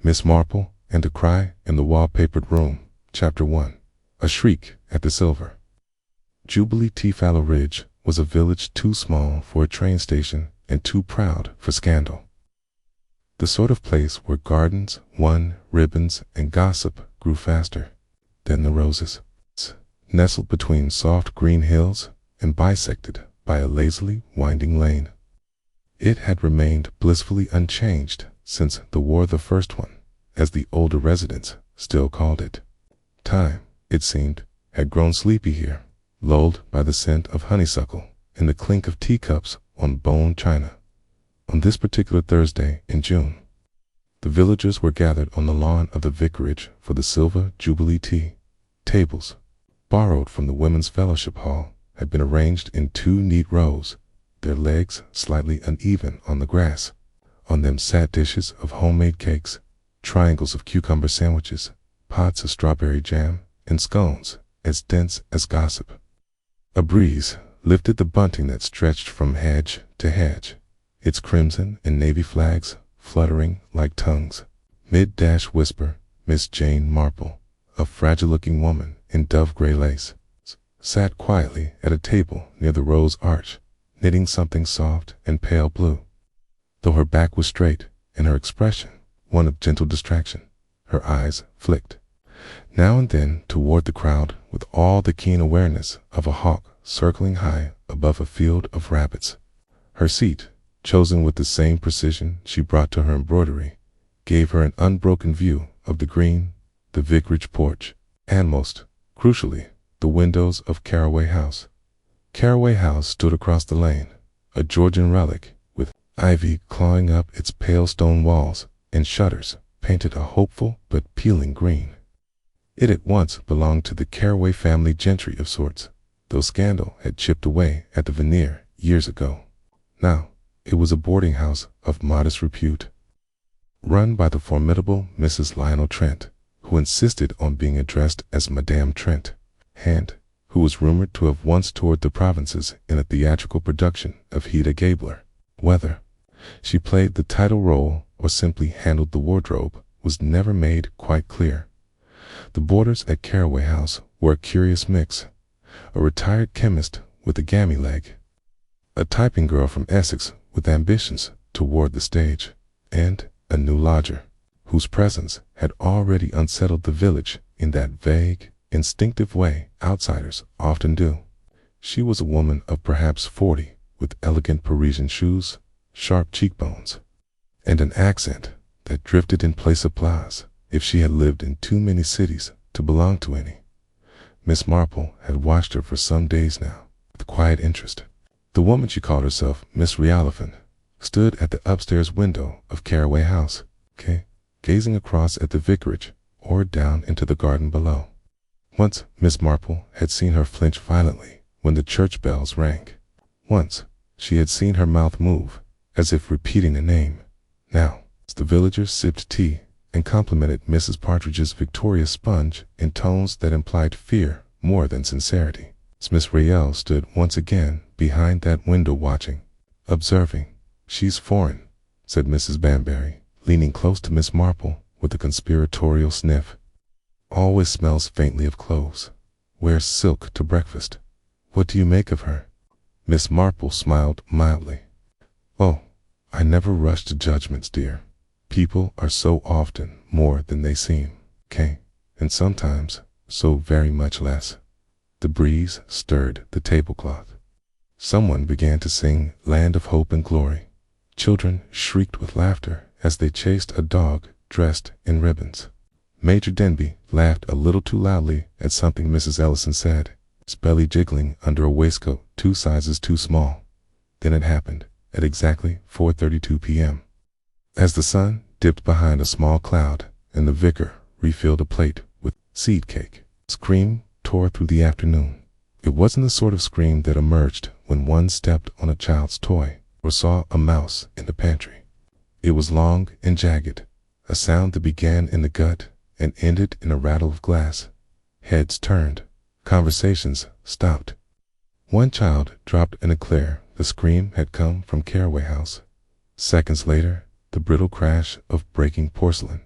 Miss Marple and a Cry in the Wallpapered Room, Chapter 1. A Shriek at the Silver. Jubilee Fallow Ridge was a village too small for a train station and too proud for scandal. The sort of place where gardens, ribbons, and gossip grew faster than the roses. Nestled between soft green hills and bisected by a lazily winding lane. It had remained blissfully unchanged since the War, the first one, as the older residents still called it. Time, it seemed, had grown sleepy here, lulled by the scent of honeysuckle and the clink of teacups on bone china. On this particular Thursday in June, the villagers were gathered on the lawn of the vicarage for the silver Jubilee tea. Tables, borrowed from the Women's Fellowship Hall, had been arranged in 2 neat rows, their legs slightly uneven on the grass. On them sat dishes of homemade cakes, triangles of cucumber sandwiches, pots of strawberry jam, and scones as dense as gossip. A breeze lifted the bunting that stretched from hedge to hedge, its crimson and navy flags fluttering like tongues. Mid-whisper, Miss Jane Marple, a fragile-looking woman in dove-gray lace, sat quietly at a table near the rose arch, knitting something soft and pale blue. Though her back was straight and her expression one of gentle distraction, her eyes flicked now and then toward the crowd with all the keen awareness of a hawk circling high above a field of rabbits. Her seat, chosen with the same precision she brought to her embroidery, gave her an unbroken view of the green, the vicarage porch, and most crucially, the windows of Caraway House. Caraway House stood across the lane, a Georgian relic, with ivy clawing up its pale stone walls and shutters painted a hopeful but peeling green. It at once belonged to the Caraway family gentry of sorts, though scandal had chipped away at the veneer years ago. Now, it was a boarding house of modest repute, run by the formidable Mrs. Lionel Trent, who insisted on being addressed as Madame Trent, and who was rumored to have once toured the provinces in a theatrical production of Hedda Gabler. Whether she played the title role or simply handled the wardrobe was never made quite clear. The boarders at Caraway House were a curious mix: a retired chemist with a gammy leg, a typing girl from Essex with ambitions toward the stage, and a new lodger, whose presence had already unsettled the village in that vague, instinctive way outsiders often do. She was a woman of perhaps 40, with elegant Parisian shoes, sharp cheekbones, and an accent that drifted in place of applause if she had lived in too many cities to belong to any. Miss Marple had watched her for some days now, with quiet interest. The woman, she called herself Miss Rialofan, stood at the upstairs window of Caraway House, gazing across at the vicarage or down into the garden below. Once Miss Marple had seen her flinch violently when the church bells rang. Once she had seen her mouth move, as if repeating a name. Now, the villagers sipped tea and complimented Mrs. Partridge's Victoria sponge in tones that implied fear more than sincerity. Miss Riel stood once again behind that window watching, observing. "She's foreign," said Mrs. Banbury, leaning close to Miss Marple with a conspiratorial sniff. "Always smells faintly of cloves. Wears silk to breakfast. What do you make of her?" Miss Marple smiled mildly. "Oh, I never rush to judgments, dear. People are so often more than they seem, and sometimes so very much less." The breeze stirred the tablecloth. Someone began to sing Land of Hope and Glory. Children shrieked with laughter as they chased a dog dressed in ribbons. Major Denby laughed a little too loudly at something Mrs. Ellison said, his belly jiggling under a waistcoat 2 sizes too small. Then it happened, at exactly 4:32 p.m. As the sun dipped behind a small cloud and the vicar refilled a plate with seed cake, a scream tore through the afternoon. It wasn't the sort of scream that emerged when one stepped on a child's toy or saw a mouse in the pantry. It was long and jagged, a sound that began in the gut and ended in a rattle of glass. Heads turned, conversations stopped. One child dropped an eclair. The scream had come from Caraway House. Seconds later, the brittle crash of breaking porcelain.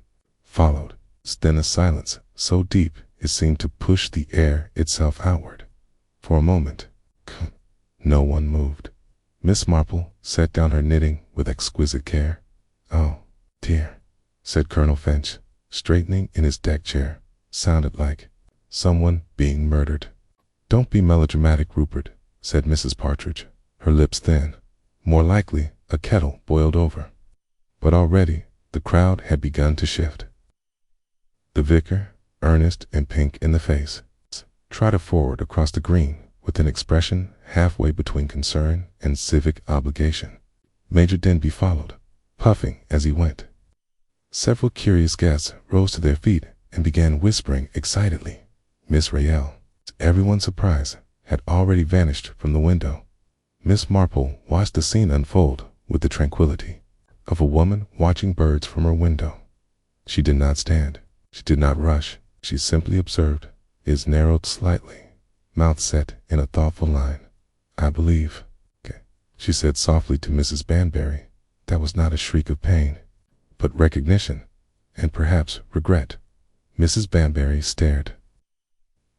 Followed. Then a silence so deep it seemed to push the air itself outward. For a moment, no one moved. Miss Marple set down her knitting with exquisite care. "Oh, dear," said Colonel Finch, straightening in his deck chair. "Sounded like someone being murdered." "Don't be melodramatic, Rupert," said Mrs. Partridge, her lips thin. "More likely a kettle boiled over." But already the crowd had begun to shift. The vicar, earnest and pink in the face, trotted forward across the green with an expression halfway between concern and civic obligation. Major Denby followed, puffing as he went. Several curious guests rose to their feet and began whispering excitedly. Miss Raelle, to everyone's surprise, had already vanished from the window. Miss Marple watched the scene unfold with the tranquility of a woman watching birds from her window. She did not stand. She did not rush. She simply observed. His narrowed slightly, mouth set in a thoughtful line. "I believe," she said softly to Mrs. Banbury. That was not a shriek of pain, but recognition, and perhaps regret. Mrs. Banbury stared.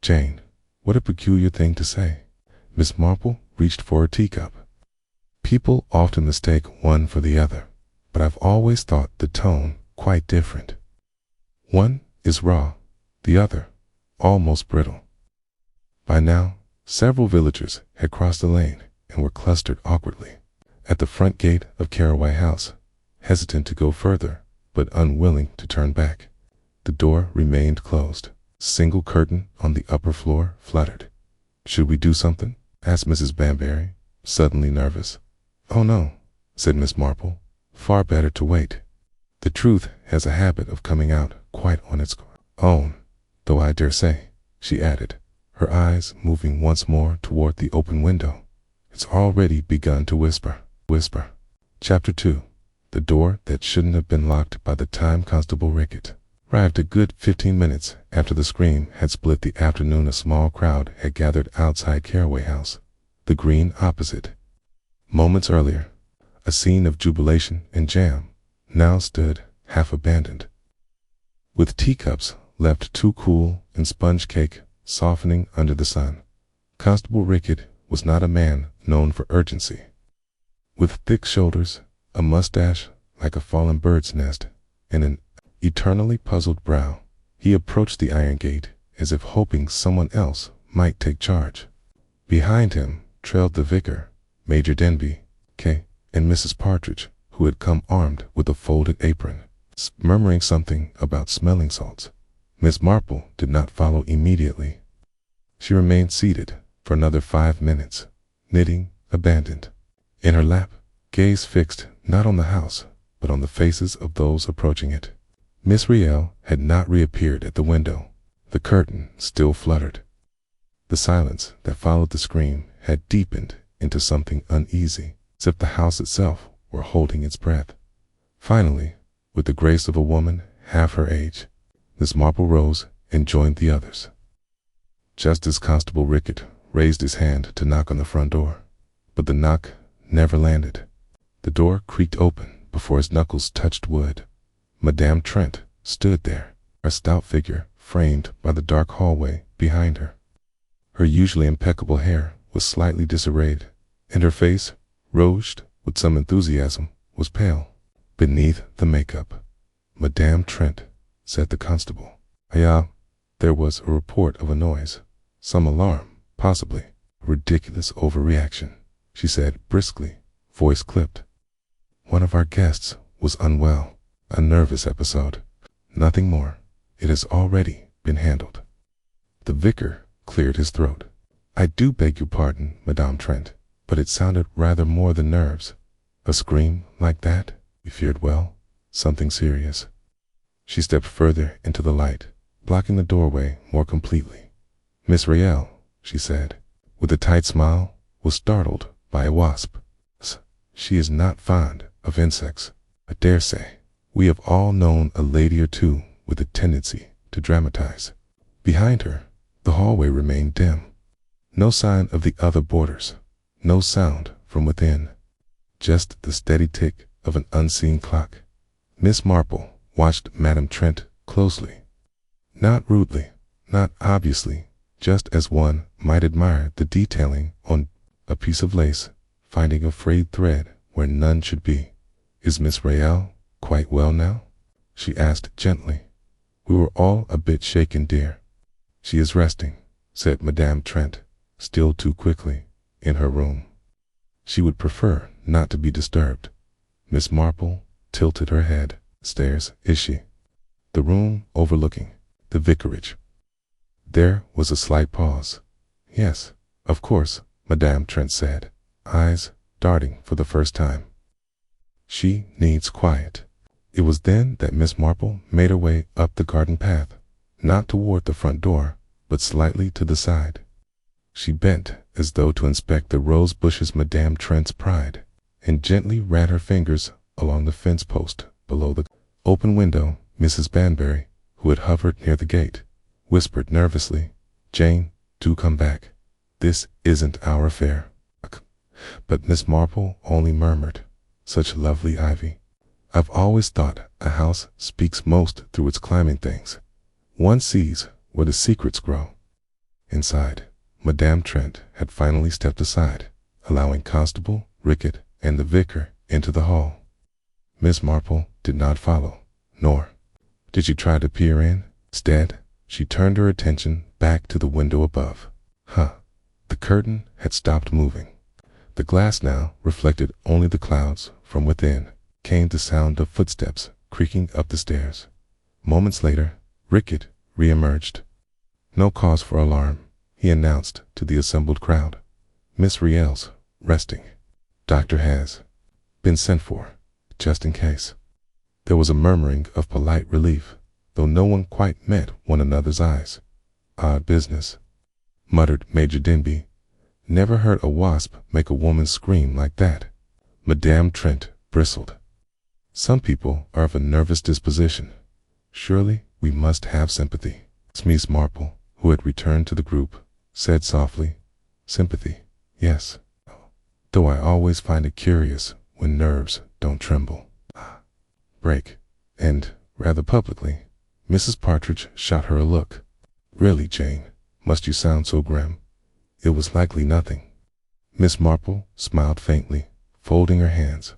"Jane, what a peculiar thing to say." Miss Marple reached for her teacup. "People often mistake one for the other, but I've always thought the tone quite different. One is raw, the other almost brittle." By now, several villagers had crossed the lane and were clustered awkwardly at the front gate of Caraway House, hesitant to go further, but unwilling to turn back. The door remained closed. A single curtain on the upper floor fluttered. "Should we do something?" asked Mrs. Banbury, suddenly nervous. "Oh no," said Miss Marple. "Far better to wait. The truth has a habit of coming out quite on its own, though I dare say," she added, her eyes moving once more toward the open window. "It's already begun to whisper." Chapter 2. The door that shouldn't have been locked by the time Constable Rickett arrived a good 15 minutes after the scream had split the afternoon. A small crowd had gathered outside Caraway House, the green opposite. Moments earlier, a scene of jubilation and jam now stood half abandoned, with teacups left too cool and sponge cake softening under the sun. Constable Rickett was not a man known for urgency. With thick shoulders, a mustache like a fallen bird's nest, and an eternally puzzled brow, he approached the iron gate as if hoping someone else might take charge. Behind him trailed the vicar, Major Denby, and Mrs. Partridge, who had come armed with a folded apron, murmuring something about smelling salts. Miss Marple did not follow immediately. She remained seated for another 5 minutes, knitting, abandoned. In her lap, gaze fixed not on the house, but on the faces of those approaching it. Miss Raelle had not reappeared at the window. The curtain still fluttered. The silence that followed the scream had deepened into something uneasy, as if the house itself were holding its breath. Finally, with the grace of a woman half her age, Miss Marple rose and joined the others. Just as Constable Rickett raised his hand to knock on the front door, but the knock never landed. The door creaked open before his knuckles touched wood. Madame Trent stood there, her stout figure framed by the dark hallway behind her. Her usually impeccable hair was slightly disarrayed, and her face, rouged with some enthusiasm, was pale beneath the makeup. "Madame Trent," said the constable. There was a report of a noise. Some alarm, possibly. A ridiculous overreaction, she said briskly, voice clipped. "One of our guests was unwell. A nervous episode. Nothing more. It has already been handled." The vicar cleared his throat. "I do beg your pardon, Madame Trent, but it sounded rather more than nerves. A scream like that? We feared something serious." She stepped further into the light, blocking the doorway more completely. "Miss Raelle," she said, with a tight smile, was startled by a wasp. "She is not fond of insects. I dare say we have all known a lady or two with a tendency to dramatize." Behind her, the hallway remained dim. No sign of the other boarders, no sound from within, just the steady tick of an unseen clock. Miss Marple watched Madame Trent closely. Not rudely, not obviously, just as one might admire the detailing on a piece of lace, finding a frayed thread where none should be. "Is Miss Raelle quite well now?" she asked gently. We were all a bit shaken, dear. "She is resting," said Madame Trent, still too quickly, "in her room. She would prefer not to be disturbed." Miss Marple tilted her head. "Stairs, is she?" "The room overlooking the vicarage." There was a slight pause. "Yes, of course," Madame Trent said, eyes darting for the first time. "She needs quiet." It was then that Miss Marple made her way up the garden path, not toward the front door, but slightly to the side. She bent as though to inspect the rose bushes Madame Trent's pride, and gently ran her fingers along the fence post below the open window. Mrs. Banbury, who had hovered near the gate, whispered nervously, "Jane, do come back. This isn't our affair." But Miss Marple only murmured, "Such lovely ivy. I've always thought a house speaks most through its climbing things. One sees where the secrets grow." Inside, Madame Trent had finally stepped aside, allowing Constable, Rickett, and the vicar into the hall. Miss Marple did not follow, nor did she try to peer in. Instead, she turned her attention back to the window above. The curtain had stopped moving. The glass now reflected only the clouds. From within came the sound of footsteps creaking up the stairs. Moments later, Rickett re-emerged. "No cause for alarm," he announced to the assembled crowd. "Miss Raelle's resting. Doctor has been sent for, just in case." There was a murmuring of polite relief, though no one quite met one another's eyes. "Odd business," muttered Major Denby. "Never heard a wasp make a woman scream like that." Madame Trent bristled. "Some people are of a nervous disposition. Surely we must have sympathy." Miss Marple, who had returned to the group, said softly, "Sympathy, yes, though I always find it curious when nerves don't tremble. Break." And, rather publicly, Mrs. Partridge shot her a look. "Really, Jane, must you sound so grim? It was likely nothing." Miss Marple smiled faintly, folding her hands.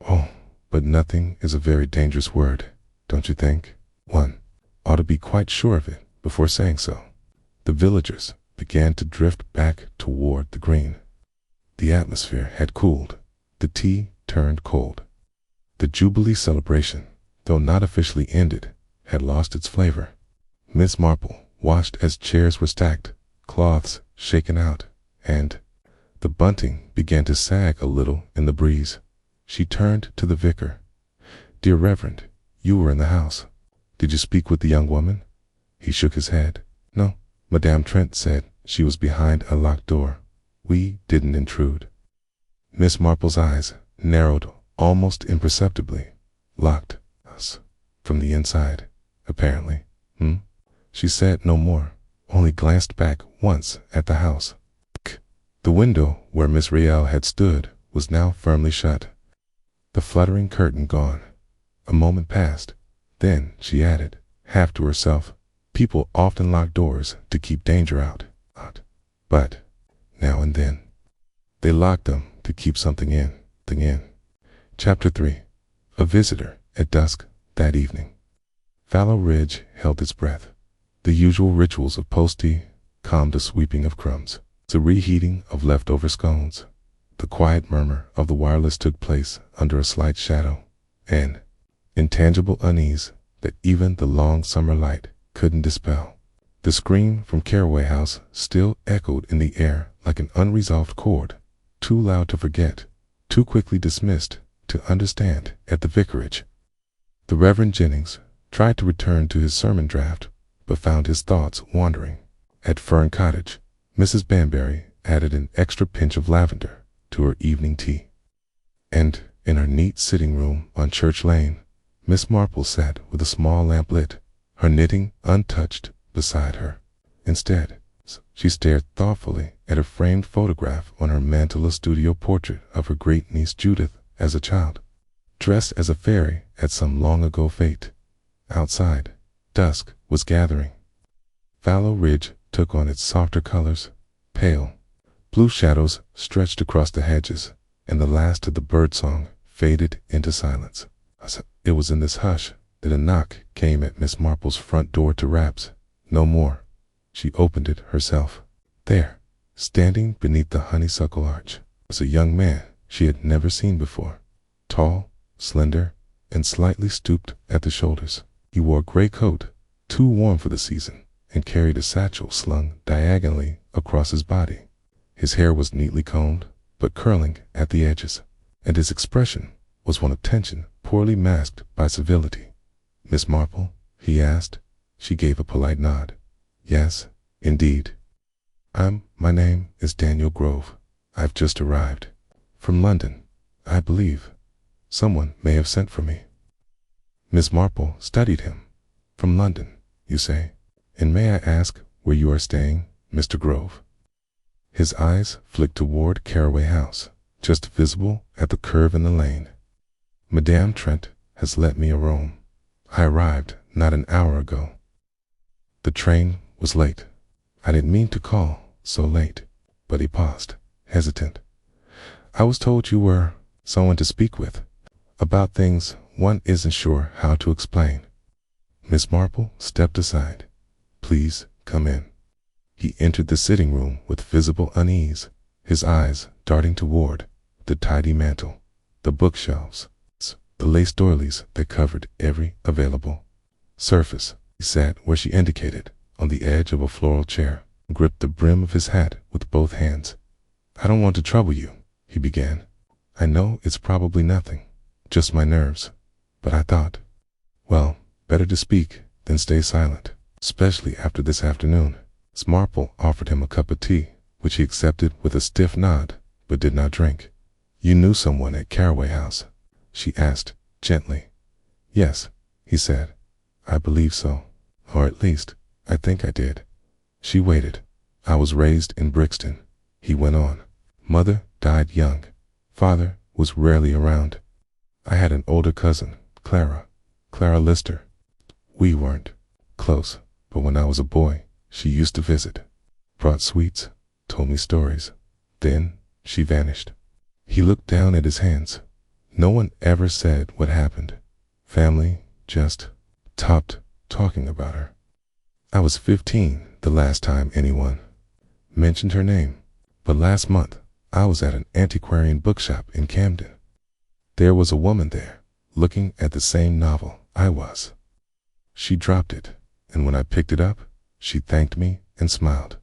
"Oh, but nothing is a very dangerous word, don't you think? One ought to be quite sure of it before saying so." The villagers began to drift back toward the green. The atmosphere had cooled. The tea turned cold. The Jubilee celebration, though not officially ended, had lost its flavor. Miss Marple watched as chairs were stacked, cloths shaken out, and the bunting began to sag a little in the breeze. She turned to the vicar. "Dear Reverend, you were in the house. Did you speak with the young woman?" He shook his head. "No." Madame Trent said she was behind a locked door. "We didn't intrude." Miss Marple's eyes narrowed almost imperceptibly. "Locked us from the inside, apparently. She said no more, only glanced back once at the house. The window where Miss Raelle had stood was now firmly shut, the fluttering curtain gone. A moment passed. Then she added, half to herself, "People often lock doors to keep danger out. But, now and then, they lock them to keep something in. Chapter 3. A visitor at dusk that evening. Fallow Ridge held its breath. The usual rituals of post-tea calmed a sweeping of crumbs, the reheating of leftover scones. The quiet murmur of the wireless took place under a slight shadow, an intangible unease that even the long summer light couldn't dispel. The scream from Caraway House still echoed in the air like an unresolved chord, too loud to forget, too quickly dismissed to understand at the vicarage. The Reverend Jennings tried to return to his sermon draft, but found his thoughts wandering. At Fern Cottage, Mrs. Banbury added an extra pinch of lavender to her evening tea. And in her neat sitting room on Church Lane, Miss Marple sat with a small lamp lit, her knitting untouched beside her. Instead, she stared thoughtfully at a framed photograph on her mantel, a studio portrait of her great-niece Judith as a child, dressed as a fairy at some long-ago fete. Outside, dusk was gathering. Fallow Ridge took on its softer colors. Pale blue shadows stretched across the hedges, and the last of the birdsong faded into silence. It was in this hush that a knock came at Miss Marple's front door to raps. No more. She opened it herself. There, standing beneath the honeysuckle arch, was a young man she had never seen before. Tall, slender, and slightly stooped at the shoulders. He wore a gray coat, too warm for the season, and carried a satchel slung diagonally across his body. His hair was neatly combed, but curling at the edges, and his expression was one of tension poorly masked by civility. "Miss Marple?" he asked. She gave a polite nod. "Yes, indeed. My name is Daniel Grove. I've just arrived. From London, I believe. Someone may have sent for me." Miss Marple studied him. "From London, you say? And may I ask where you are staying, Mr. Grove?" His eyes flicked toward Caraway House, just visible at the curve in the lane. "Madame Trent has let me a room. I arrived not an hour ago. The train was late. I didn't mean to call so late." But he paused, hesitant. "I was told you were someone to speak with, about things one isn't sure how to explain." Miss Marple stepped aside. "Please come in." He entered the sitting room with visible unease, his eyes darting toward the tidy mantel, the bookshelves, the lace doilies that covered every available surface. He sat where she indicated, on the edge of a floral chair, and gripped the brim of his hat with both hands. "I don't want to trouble you," he began. "I know it's probably nothing, just my nerves, but I thought, well, better to speak than stay silent, especially after this afternoon." Miss Marple offered him a cup of tea, which he accepted with a stiff nod, but did not drink. "You knew someone at Caraway House?" she asked gently. "Yes," he said. "I believe so. Or at least, I think I did." She waited. "I was raised in Brixton," he went on. "Mother died young. Father was rarely around. I had an older cousin, Clara Lister. We weren't close, but when I was a boy, she used to visit, brought sweets, told me stories. Then she vanished." He looked down at his hands. "No one ever said what happened. Family just stopped talking about her. I was 15 the last time anyone mentioned her name, but last month I was at an antiquarian bookshop in Camden. There was a woman there, looking at the same novel I was. She dropped it, and when I picked it up, she thanked me and smiled.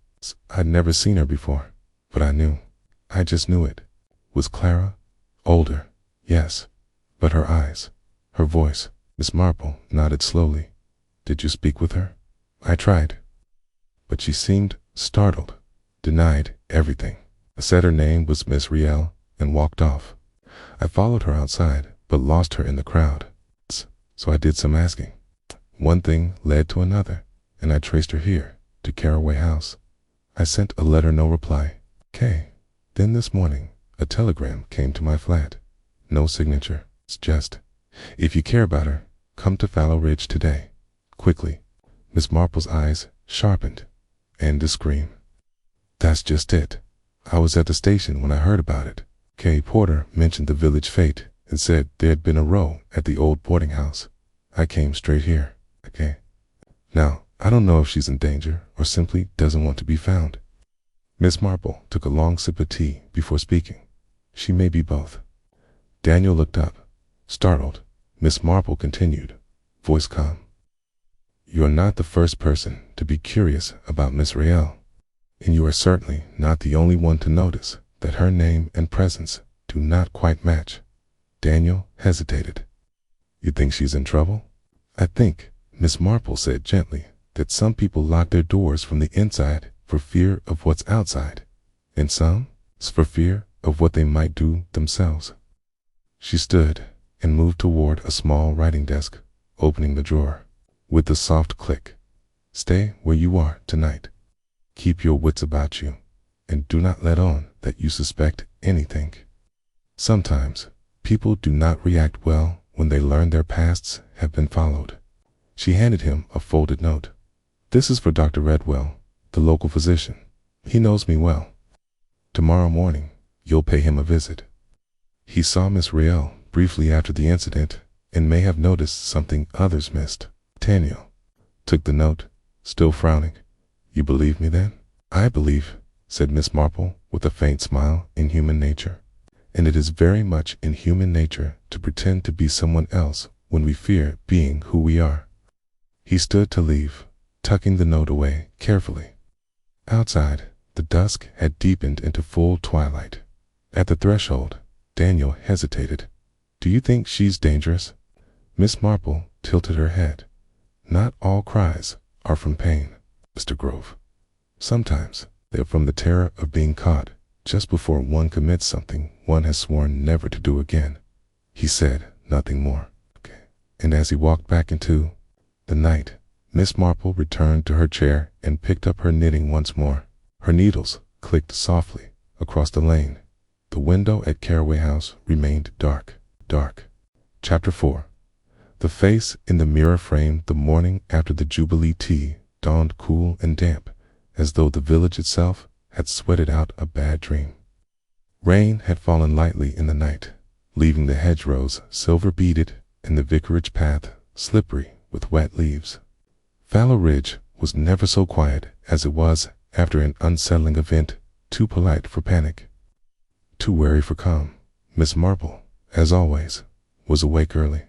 I'd never seen her before, but I just knew it. Was Clara older? Yes, but her eyes, her voice." Miss Marple nodded slowly. "Did you speak with her?" "I tried, but she seemed startled, denied everything. I said her name was Miss Riel and walked off. I followed her outside, but lost her in the crowd. So I did some asking. One thing led to another, and I traced her here, to Caraway House. I sent a letter, no reply. Then this morning, a telegram came to my flat. No signature. It's just, if you care about her, come to Fallow Ridge today. Quickly." Miss Marple's eyes sharpened. "And a scream." "That's just it. I was at the station when I heard about it. Porter mentioned the village fete and said there had been a row at the old boarding house. I came straight here. Now, I don't know if she's in danger or simply doesn't want to be found." Miss Marple took a long sip of tea before speaking. "She may be both." Daniel looked up, startled. Miss Marple continued, voice calm. "You are not the first person to be curious about Miss Riel, and you are certainly not the only one to notice that her name and presence do not quite match." Daniel hesitated. "You think she's in trouble?" "I think," Miss Marple said gently, "that some people lock their doors from the inside for fear of what's outside, and some for fear of what they might do themselves." She stood and moved toward a small writing desk, opening the drawer. With a soft click, "Stay where you are tonight. Keep your wits about you, and do not let on that you suspect anything. Sometimes people do not react well when they learn their pasts have been followed." She handed him a folded note. "This is for Dr. Redwell, the local physician. He knows me well. Tomorrow morning, you'll pay him a visit. He saw Miss Riel briefly after the incident and may have noticed something others missed." Daniel took the note, still frowning. "You believe me then?" "I believe," said Miss Marple with a faint smile, "in human nature. And it is very much in human nature to pretend to be someone else when we fear being who we are." He stood to leave, tucking the note away carefully. Outside, the dusk had deepened into full twilight. At the threshold, Daniel hesitated. "Do you think she's dangerous?" Miss Marple tilted her head. "Not all cries are from pain, Mr. Grove. Sometimes they're from the terror of being caught just before one commits something one has sworn never to do again." He said nothing more. And as he walked back into the night, Miss Marple returned to her chair and picked up her knitting once more. Her needles clicked softly across the lane. The window at Caraway House remained dark. Chapter 4. The face in the mirror frame the morning after the Jubilee tea dawned cool and damp, as though the village itself had sweated out a bad dream. Rain had fallen lightly in the night, leaving the hedgerows silver-beaded and the vicarage path slippery with wet leaves. Fallow Ridge was never so quiet as it was after an unsettling event too polite for panic, too wary for calm. Miss Marple, as always, was awake early.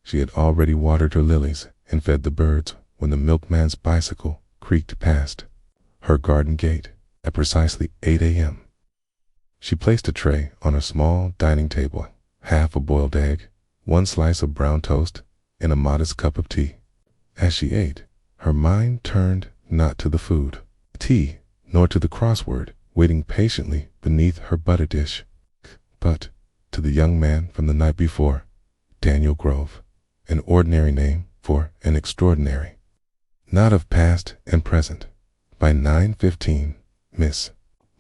She had already watered her lilies and fed the birds when the milkman's bicycle creaked past her garden gate at precisely 8 a.m. She placed a tray on her small dining table, half a boiled egg, one slice of brown toast, and a modest cup of tea. As she ate, her mind turned not to the food, tea, nor to the crossword waiting patiently beneath her butter dish, but to the young man from the night before, Daniel Grove, an ordinary name for an extraordinary. Not of past and present. By 9:15, Miss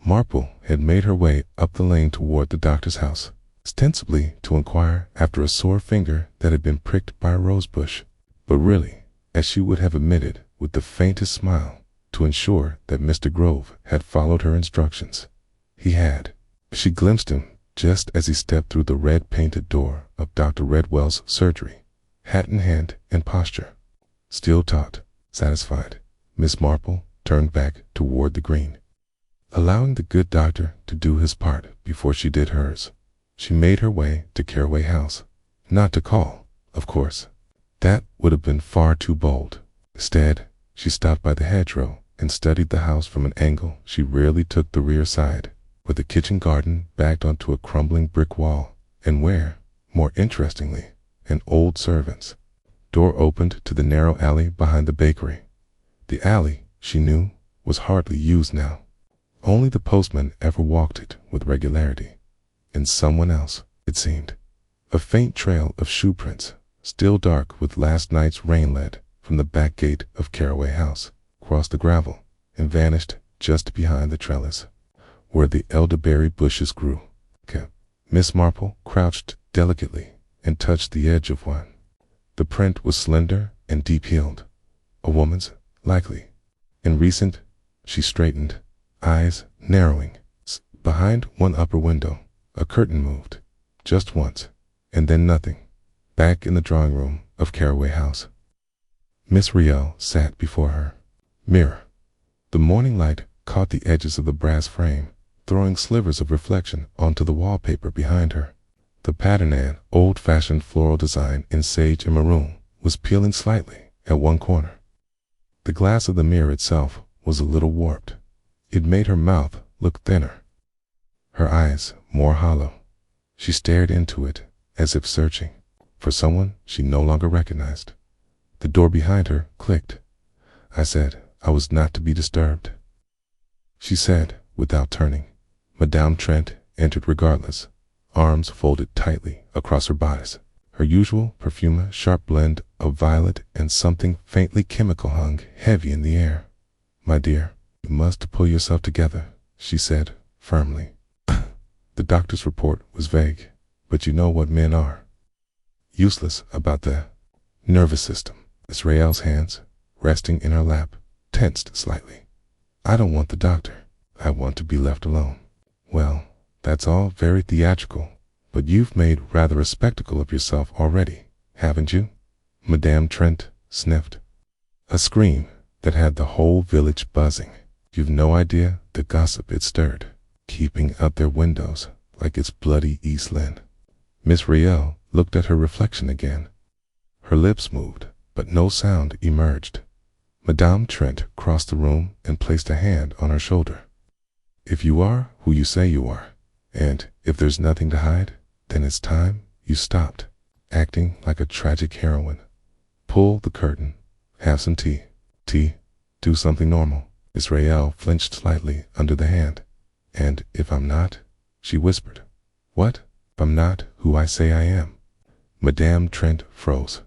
Marple had made her way up the lane toward the doctor's house, ostensibly to inquire after a sore finger that had been pricked by a rosebush, but really, as she would have admitted with the faintest smile, to ensure that Mr. Grove had followed her instructions. He had. She glimpsed him just as he stepped through the red-painted door of Dr. Redwell's surgery, hat in hand and posture. Still taut, satisfied, Miss Marple turned back toward the green. Allowing the good doctor to do his part before she did hers, she made her way to Caraway House. Not to call, of course. That would have been far too bold. Instead, she stopped by the hedgerow and studied the house from an angle she rarely took, the rear side, where the kitchen garden backed onto a crumbling brick wall, and where, more interestingly, an old servant's door opened to the narrow alley behind the bakery. The alley, she knew, was hardly used now. Only the postman ever walked it with regularity, and someone else, it seemed. A faint trail of shoe prints, still dark with last night's rain, led from the back gate of Caraway House, crossed the gravel, and vanished just behind the trellis, where the elderberry bushes grew. Miss Marple crouched delicately and touched the edge of one. The print was slender and deep-heeled, a woman's, likely. In recent, she straightened, eyes narrowing. Behind one upper window, a curtain moved, just once, and then nothing. Back in the drawing room of Caraway House, Miss Riel sat before her mirror. The morning light caught the edges of the brass frame, throwing slivers of reflection onto the wallpaper behind her. The pattern, an old-fashioned floral design in sage and maroon, was peeling slightly at one corner. The glass of the mirror itself was a little warped. It made her mouth look thinner, her eyes more hollow. She stared into it as if searching for someone she no longer recognized. The door behind her clicked. "I said I was not to be disturbed," she said without turning. Madame Trent entered regardless, arms folded tightly across her bodice. Her usual perfume, sharp blend of violet and something faintly chemical, hung heavy in the air. "My dear, you must pull yourself together," she said firmly. The doctor's report was vague, but you know what men are. Useless about the nervous system. Israel's hands, resting in her lap, tensed slightly. I don't want the doctor. I want to be left alone. Well, that's all very theatrical, but you've made rather a spectacle of yourself already, haven't you? Madame Trent sniffed. A scream that had the whole village buzzing. You've no idea the gossip it stirred, keeping out their windows like it's bloody East Lynne. Miss Riel looked at her reflection again. Her lips moved, but no sound emerged. Madame Trent crossed the room and placed a hand on her shoulder. If you are who you say you are, and if there's nothing to hide, then it's time you stopped acting like a tragic heroine. Pull the curtain. Have some tea. Tea? Do something normal. Israel flinched slightly under the hand. And if I'm not, she whispered. What? If I'm not who I say I am? Madame Trent froze.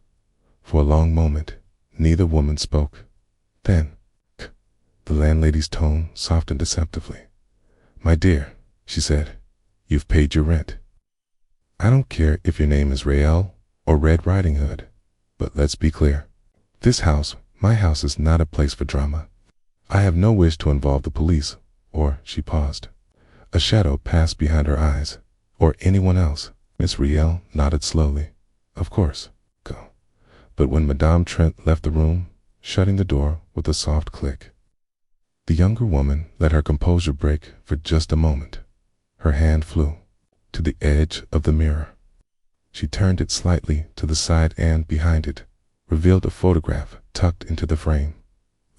For a long moment, neither woman spoke. Then, the landlady's tone softened deceptively. My dear, she said, you've paid your rent. I don't care if your name is Rael or Red Riding Hood, but let's be clear. This house, my house, is not a place for drama. I have no wish to involve the police, or, she paused. A shadow passed behind her eyes, or anyone else. Miss Riel nodded slowly. Of course, go. But when Madame Trent left the room, shutting the door with a soft click, the younger woman let her composure break for just a moment. Her hand flew to the edge of the mirror. She turned it slightly to the side and behind it revealed a photograph tucked into the frame.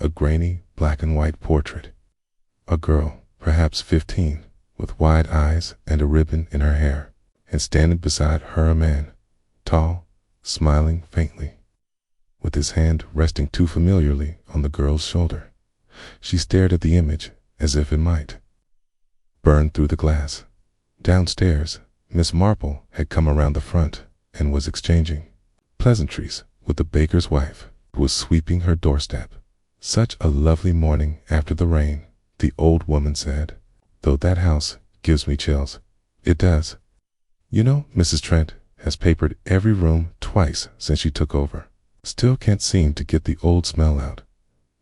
A grainy black and white portrait. A girl, perhaps 15, with wide eyes and a ribbon in her hair, and standing beside her a man, tall, smiling faintly, with his hand resting too familiarly on the girl's shoulder. She stared at the image as if it might burn through the glass. Downstairs, Miss Marple had come around the front and was exchanging pleasantries with the baker's wife, who was sweeping her doorstep. Such a lovely morning after the rain, the old woman said, though that house gives me chills. It does. You know, Mrs. Trent has papered every room twice since she took over. Still can't seem to get the old smell out.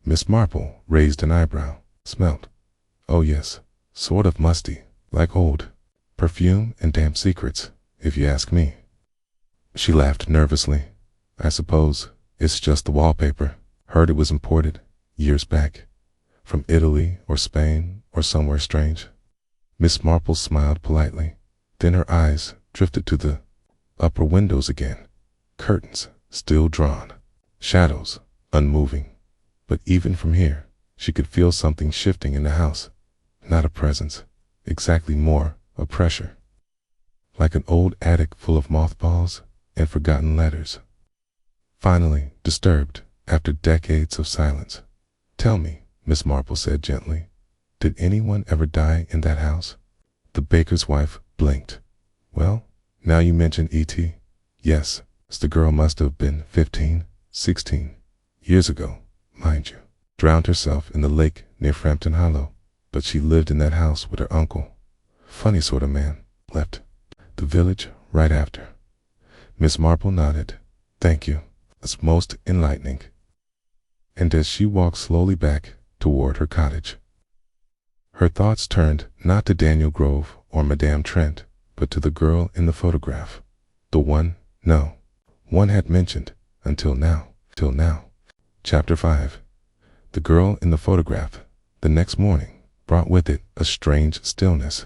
Miss Marple raised an eyebrow. Smelt? Oh yes, sort of musty, like old perfume and damp secrets, if you ask me. She laughed nervously. I suppose it's just the wallpaper. Heard it was imported years back, from Italy or Spain or somewhere strange. Miss Marple smiled politely. Then her eyes drifted to the upper windows again. Curtains still drawn, shadows unmoving. But even from here, she could feel something shifting in the house. Not a presence, exactly more a pressure. Like an old attic full of mothballs and forgotten letters. Finally disturbed after decades of silence. Tell me, Miss Marple said gently, did anyone ever die in that house? The baker's wife blinked. Well, now you mention E.T. Yes, the girl must have been 15, 16 years ago, mind you. Drowned herself in the lake near Frampton Hollow, but she lived in that house with her uncle. Funny sort of man. Left the village right after. Miss Marple nodded. Thank you. That's most enlightening. And as she walked slowly back toward her cottage, her thoughts turned not to Daniel Grove or Madame Trent, but to the girl in the photograph. The one had mentioned until now. Chapter 5. The girl in the photograph, the next morning, brought with it a strange stillness.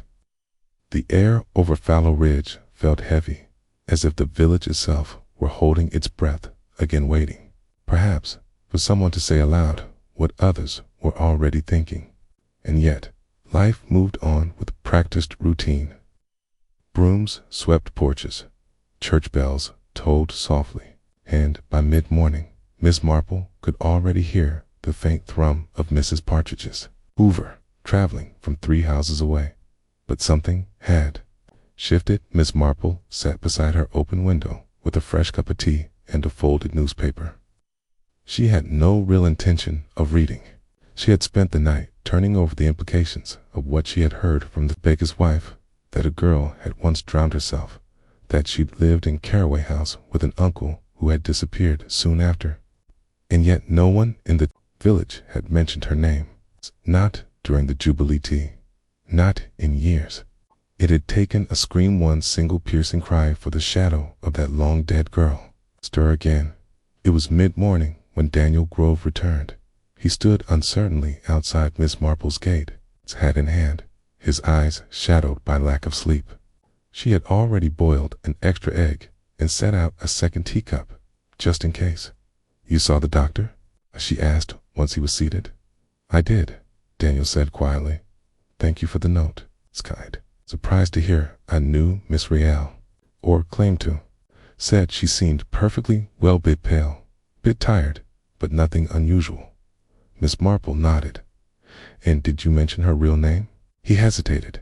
The air over Fallow Ridge felt heavy, as if the village itself were holding its breath, again waiting, perhaps, for someone to say aloud what others were already thinking. And yet, life moved on with practiced routine. Brooms swept porches, church bells tolled softly, and by mid-morning, Miss Marple could already hear the faint thrum of Mrs. Partridge's Hoover traveling from 3 houses away. But something had shifted. Miss Marple sat beside her open window with a fresh cup of tea and a folded newspaper. She had no real intention of reading. She had spent the night turning over the implications of what she had heard from the baker's wife, that a girl had once drowned herself, that she'd lived in Caraway House with an uncle who had disappeared soon after, And yet no one in the village had mentioned her name. Not during the Jubilee tea. Not in years. It had taken a scream, one single piercing cry for the shadow of that long-dead girl. Stir again. It was mid-morning when Daniel Grove returned. He stood uncertainly outside Miss Marple's gate, his hat in hand, his eyes shadowed by lack of sleep. She had already boiled an extra egg and set out a second teacup, just in case. "You saw the doctor?" she asked once he was seated. "I did," Daniel said quietly. "Thank you for the note." Skied. Surprised to hear I knew Miss Riel, or claimed to. Said she seemed perfectly well, bit pale, bit tired, but nothing unusual. Miss Marple nodded. "And did you mention her real name?" He hesitated.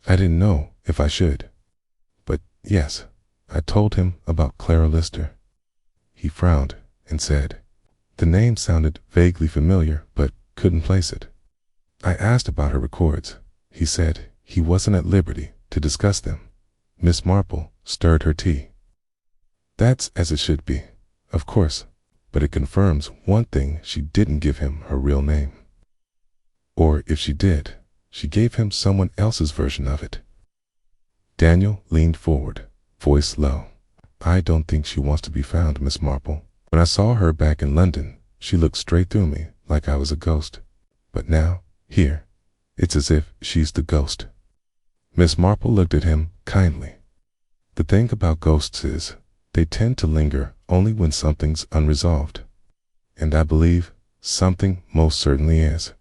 I didn't know if I should. But yes, I told him about Clara Lister. He frowned and said, the name sounded vaguely familiar, but couldn't place it. I asked about her records. He said he wasn't at liberty to discuss them. Miss Marple stirred her tea. "That's as it should be, of course, but it confirms one thing: she didn't give him her real name. Or if she did, she gave him someone else's version of it." Daniel leaned forward, voice low. "I don't think she wants to be found, Miss Marple. When I saw her back in London, she looked straight through me like I was a ghost. But now, here, it's as if she's the ghost." Miss Marple looked at him kindly. "The thing about ghosts is, they tend to linger only when something's unresolved. And I believe something most certainly is."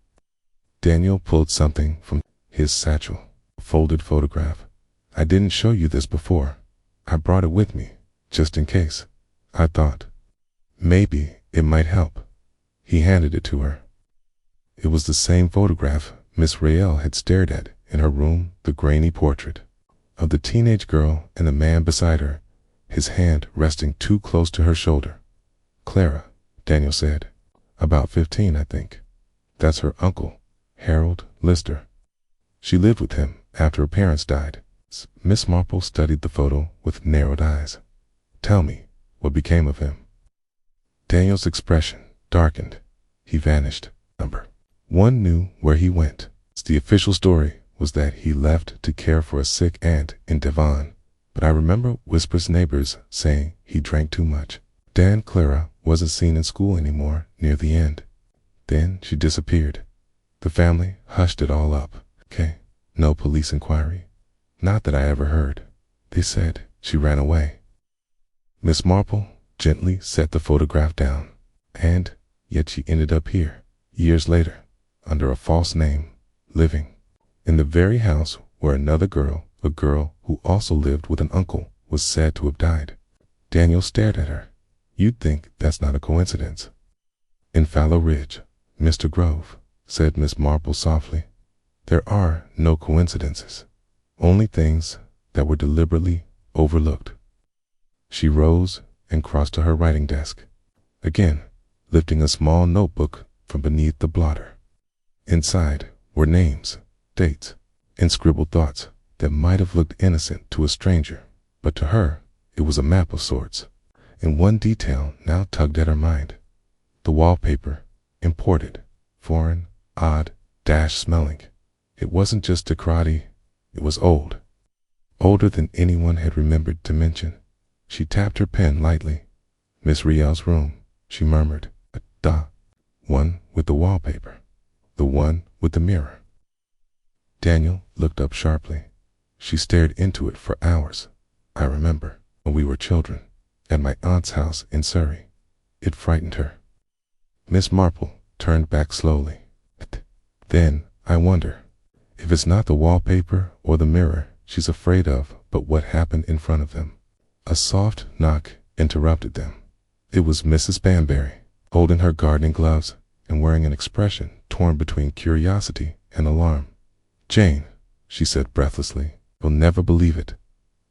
Daniel pulled something from his satchel, a folded photograph. "I didn't show you this before. I brought it with me, just in case. I thought maybe it might help." He handed it to her. It was the same photograph Miss Riel had stared at in her room, the grainy portrait of the teenage girl and the man beside her, his hand resting too close to her shoulder. "Clara," Daniel said. "About 15, I think. That's her uncle, Harold Lister. She lived with him after her parents died." Miss Marple studied the photo with narrowed eyes. "Tell me, what became of him?" Daniel's expression darkened. "He vanished. One knew where he went. The official story was that he left to care for a sick aunt in Devon, but I remember Whisper's neighbors saying he drank too much. Dan Clara wasn't seen in school anymore near the end. Then she disappeared. The family hushed it all up. Okay, no police inquiry. Not that I ever heard. They said she ran away." Miss Marple gently set the photograph down. "And yet she ended up here, years later, under a false name, living in the very house where another girl, a girl who also lived with an uncle, was said to have died." Daniel stared at her. "You'd think that's not a coincidence." "In Fallow Ridge, Mr. Grove," said Miss Marple softly, "there are no coincidences, only things that were deliberately overlooked." She rose and crossed to her writing desk, again lifting a small notebook from beneath the blotter. Inside were names, dates, and scribbled thoughts that might have looked innocent to a stranger, but to her it was a map of sorts. And one detail now tugged at her mind: the wallpaper, imported, foreign, odd, smelling. It wasn't just decrotty, it was old. Older than anyone had remembered to mention. She tapped her pen lightly. "Miss Riel's room," she murmured. "The one with the wallpaper. The one with the mirror." Daniel looked up sharply. "She stared into it for hours. I remember, when we were children, at my aunt's house in Surrey. It frightened her." Miss Marple turned back slowly. "Then I wonder if it's not the wallpaper or the mirror she's afraid of, but what happened in front of them." A soft knock interrupted them. It was Mrs. Banbury, holding her gardening gloves and wearing an expression torn between curiosity and alarm. "Jane," she said breathlessly, "you'll never believe it.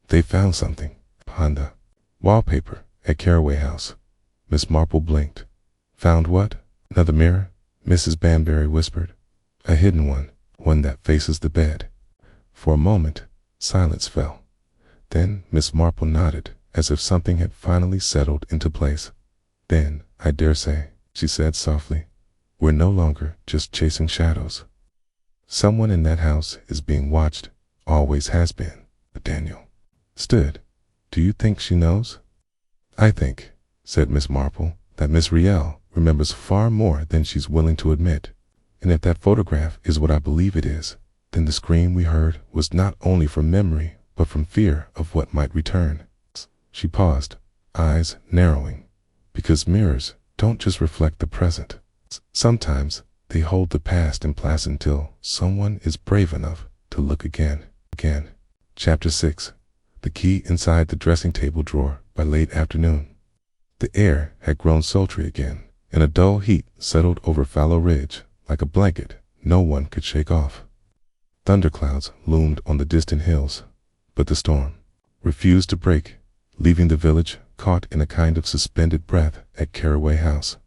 They found something on the wallpaper at Caraway House." Miss Marple blinked. "Found what?" "Another mirror," Mrs. Banbury whispered. "A hidden one, one that faces the bed." For a moment, silence fell. Then Miss Marple nodded, as if something had finally settled into place. "Then, I dare say, she said softly. We're no longer just chasing shadows. Someone in that house is being watched, always has been. Daniel stood. Do you think she knows? I think, said Miss Marple, that Miss Riel remembers far more than she's willing to admit. And if that photograph is what I believe it is, then the scream we heard was not only from memory, but from fear of what might return. She paused, eyes narrowing, because mirrors don't just reflect the present. Sometimes they hold the past in place until someone is brave enough to look again. Chapter 6. The Key Inside the Dressing Table Drawer. By late afternoon, the air had grown sultry again, and a dull heat settled over Fallow Ridge like a blanket no one could shake off. Thunderclouds loomed on the distant hills, but the storm refused to break, leaving the village caught in a kind of suspended breath at Caraway House.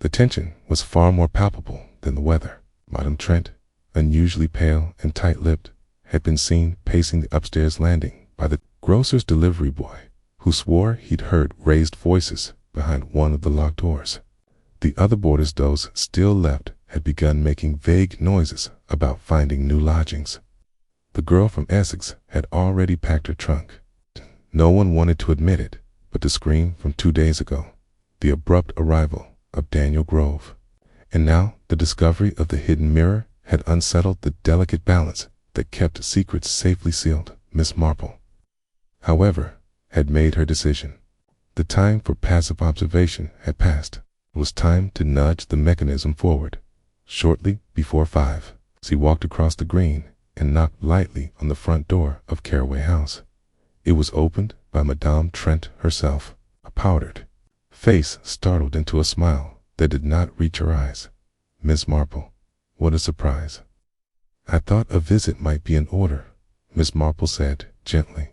The tension was far more palpable than the weather. Madame Trent, unusually pale and tight-lipped, had been seen pacing the upstairs landing by the grocer's delivery boy, who swore he'd heard raised voices behind one of the locked doors. The other boarders, those still left, had begun making vague noises about finding new lodgings. The girl from Essex had already packed her trunk. No one wanted to admit it, but the scream from 2 days ago, the abrupt arrival of Daniel Grove, and now the discovery of the hidden mirror had unsettled the delicate balance that kept secrets safely sealed. Miss Marple, however, had made her decision. The time for passive observation had passed. It was time to nudge the mechanism forward. Shortly before 5, she walked across the green and knocked lightly on the front door of Caraway House. It was opened by Madame Trent herself, a powdered face startled into a smile that did not reach her eyes. Miss Marple, what a surprise. I thought a visit might be in order, Miss Marple said gently.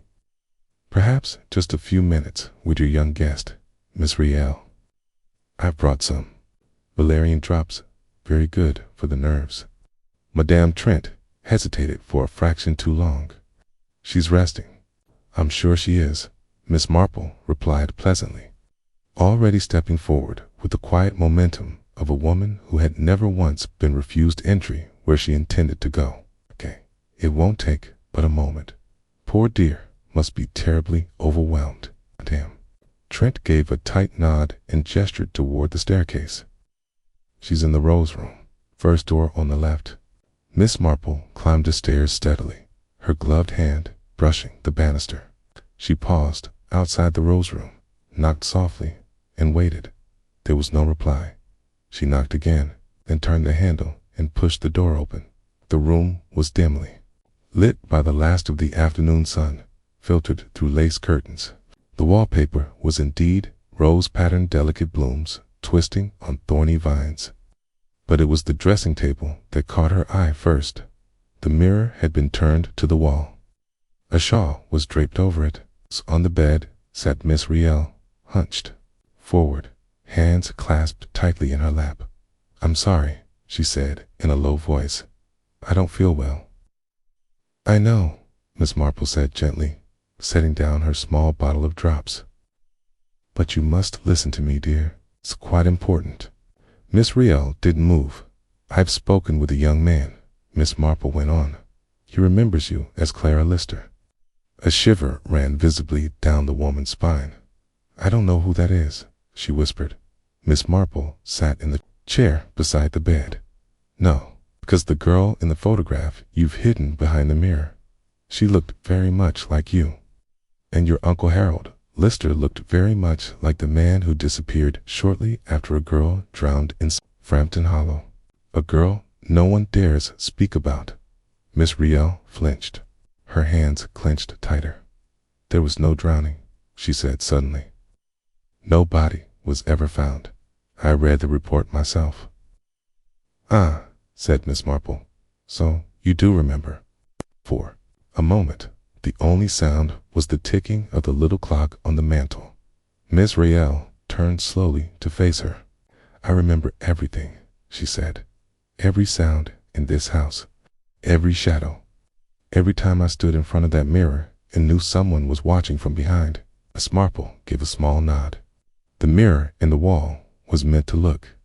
Perhaps just a few minutes with your young guest, Miss Riel. I've brought some valerian drops, very good for the nerves. Madame Trent hesitated for a fraction too long. She's resting. I'm sure she is, Miss Marple replied pleasantly, already stepping forward with the quiet momentum of a woman who had never once been refused entry where she intended to go. Okay, it won't take but a moment. Poor dear must be terribly overwhelmed. Madame Trent gave a tight nod and gestured toward the staircase. She's in the rose room, first door on the left. Miss Marple climbed the stairs steadily, her gloved hand brushing the banister. She paused outside the rose room, knocked softly, and waited. There was no reply. She knocked again, then turned the handle and pushed the door open. The room was dimly lit by the last of the afternoon sun, filtered through lace curtains. The wallpaper was indeed rose-patterned delicate blooms twisting on thorny vines. But it was the dressing table that caught her eye first. The mirror had been turned to the wall. A shawl was draped over it. On the bed sat Miss Riel, hunched forward, hands clasped tightly in her lap. I'm sorry, she said in a low voice. I don't feel well. I know, Miss Marple said gently, setting down her small bottle of drops. But you must listen to me, dear. It's quite important. Miss Riel didn't move. I've spoken with a young man, Miss Marple went on. He remembers you as Clara Lister. A shiver ran visibly down the woman's spine. I don't know who that is, she whispered. Miss Marple sat in the chair beside the bed. No, because the girl in the photograph you've hidden behind the mirror. She looked very much like you. And your Uncle Harold Lister looked very much like the man who disappeared shortly after a girl drowned in Frampton Hollow. A girl no one dares speak about. Miss Riel flinched. Her hands clenched tighter. There was no drowning, she said suddenly. No body was ever found. I read the report myself. Ah, said Miss Marple. So you do remember. For a moment, the only sound was the ticking of the little clock on the mantel. Miss Riel turned slowly to face her. I remember everything, she said. Every sound in this house, every shadow. Every time I stood in front of that mirror and knew someone was watching from behind. Miss Marple gave a small nod. The mirror in the wall was meant to look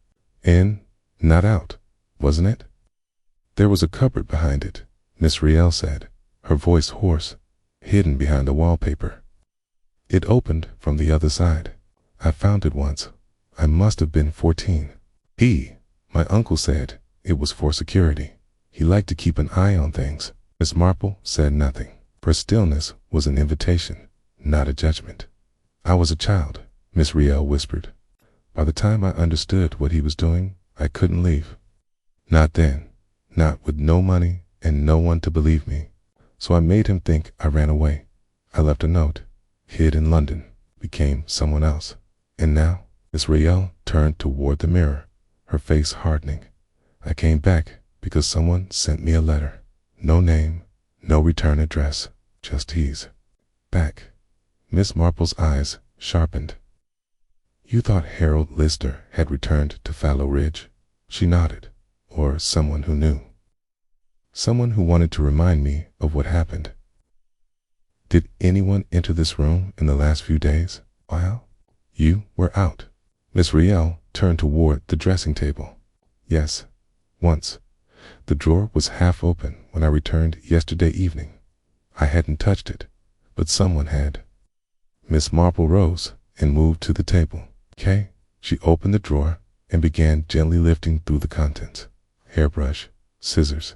In, not out, wasn't it? There was a cupboard behind it, Miss Riel said, her voice hoarse, hidden behind the wallpaper. It opened from the other side. I found it once. I must have been 14. My uncle said it was for security. He liked to keep an eye on things. Miss Marple said nothing. Her stillness was an invitation, not a judgment. I was a child, Miss Riel whispered. By the time I understood what he was doing, I couldn't leave. Not then, not with no money and no one to believe me. So I made him think I ran away. I left a note, hid in London, became someone else. And now, Miss Riel turned toward the mirror, her face hardening. I came back because someone sent me a letter. No name, no return address, just he's back. Miss Marple's eyes sharpened. You thought Harold Lister had returned to Fallow Ridge? She nodded. Or someone who knew. Someone who wanted to remind me of what happened. Did anyone enter this room in the last few days? While you were out? Miss Riel turned toward the dressing table. Yes, once. The drawer was half open when I returned yesterday evening. I hadn't touched it, but someone had. Miss Marple rose and moved to the table. She opened the drawer and began gently lifting through the contents. Hairbrush, scissors,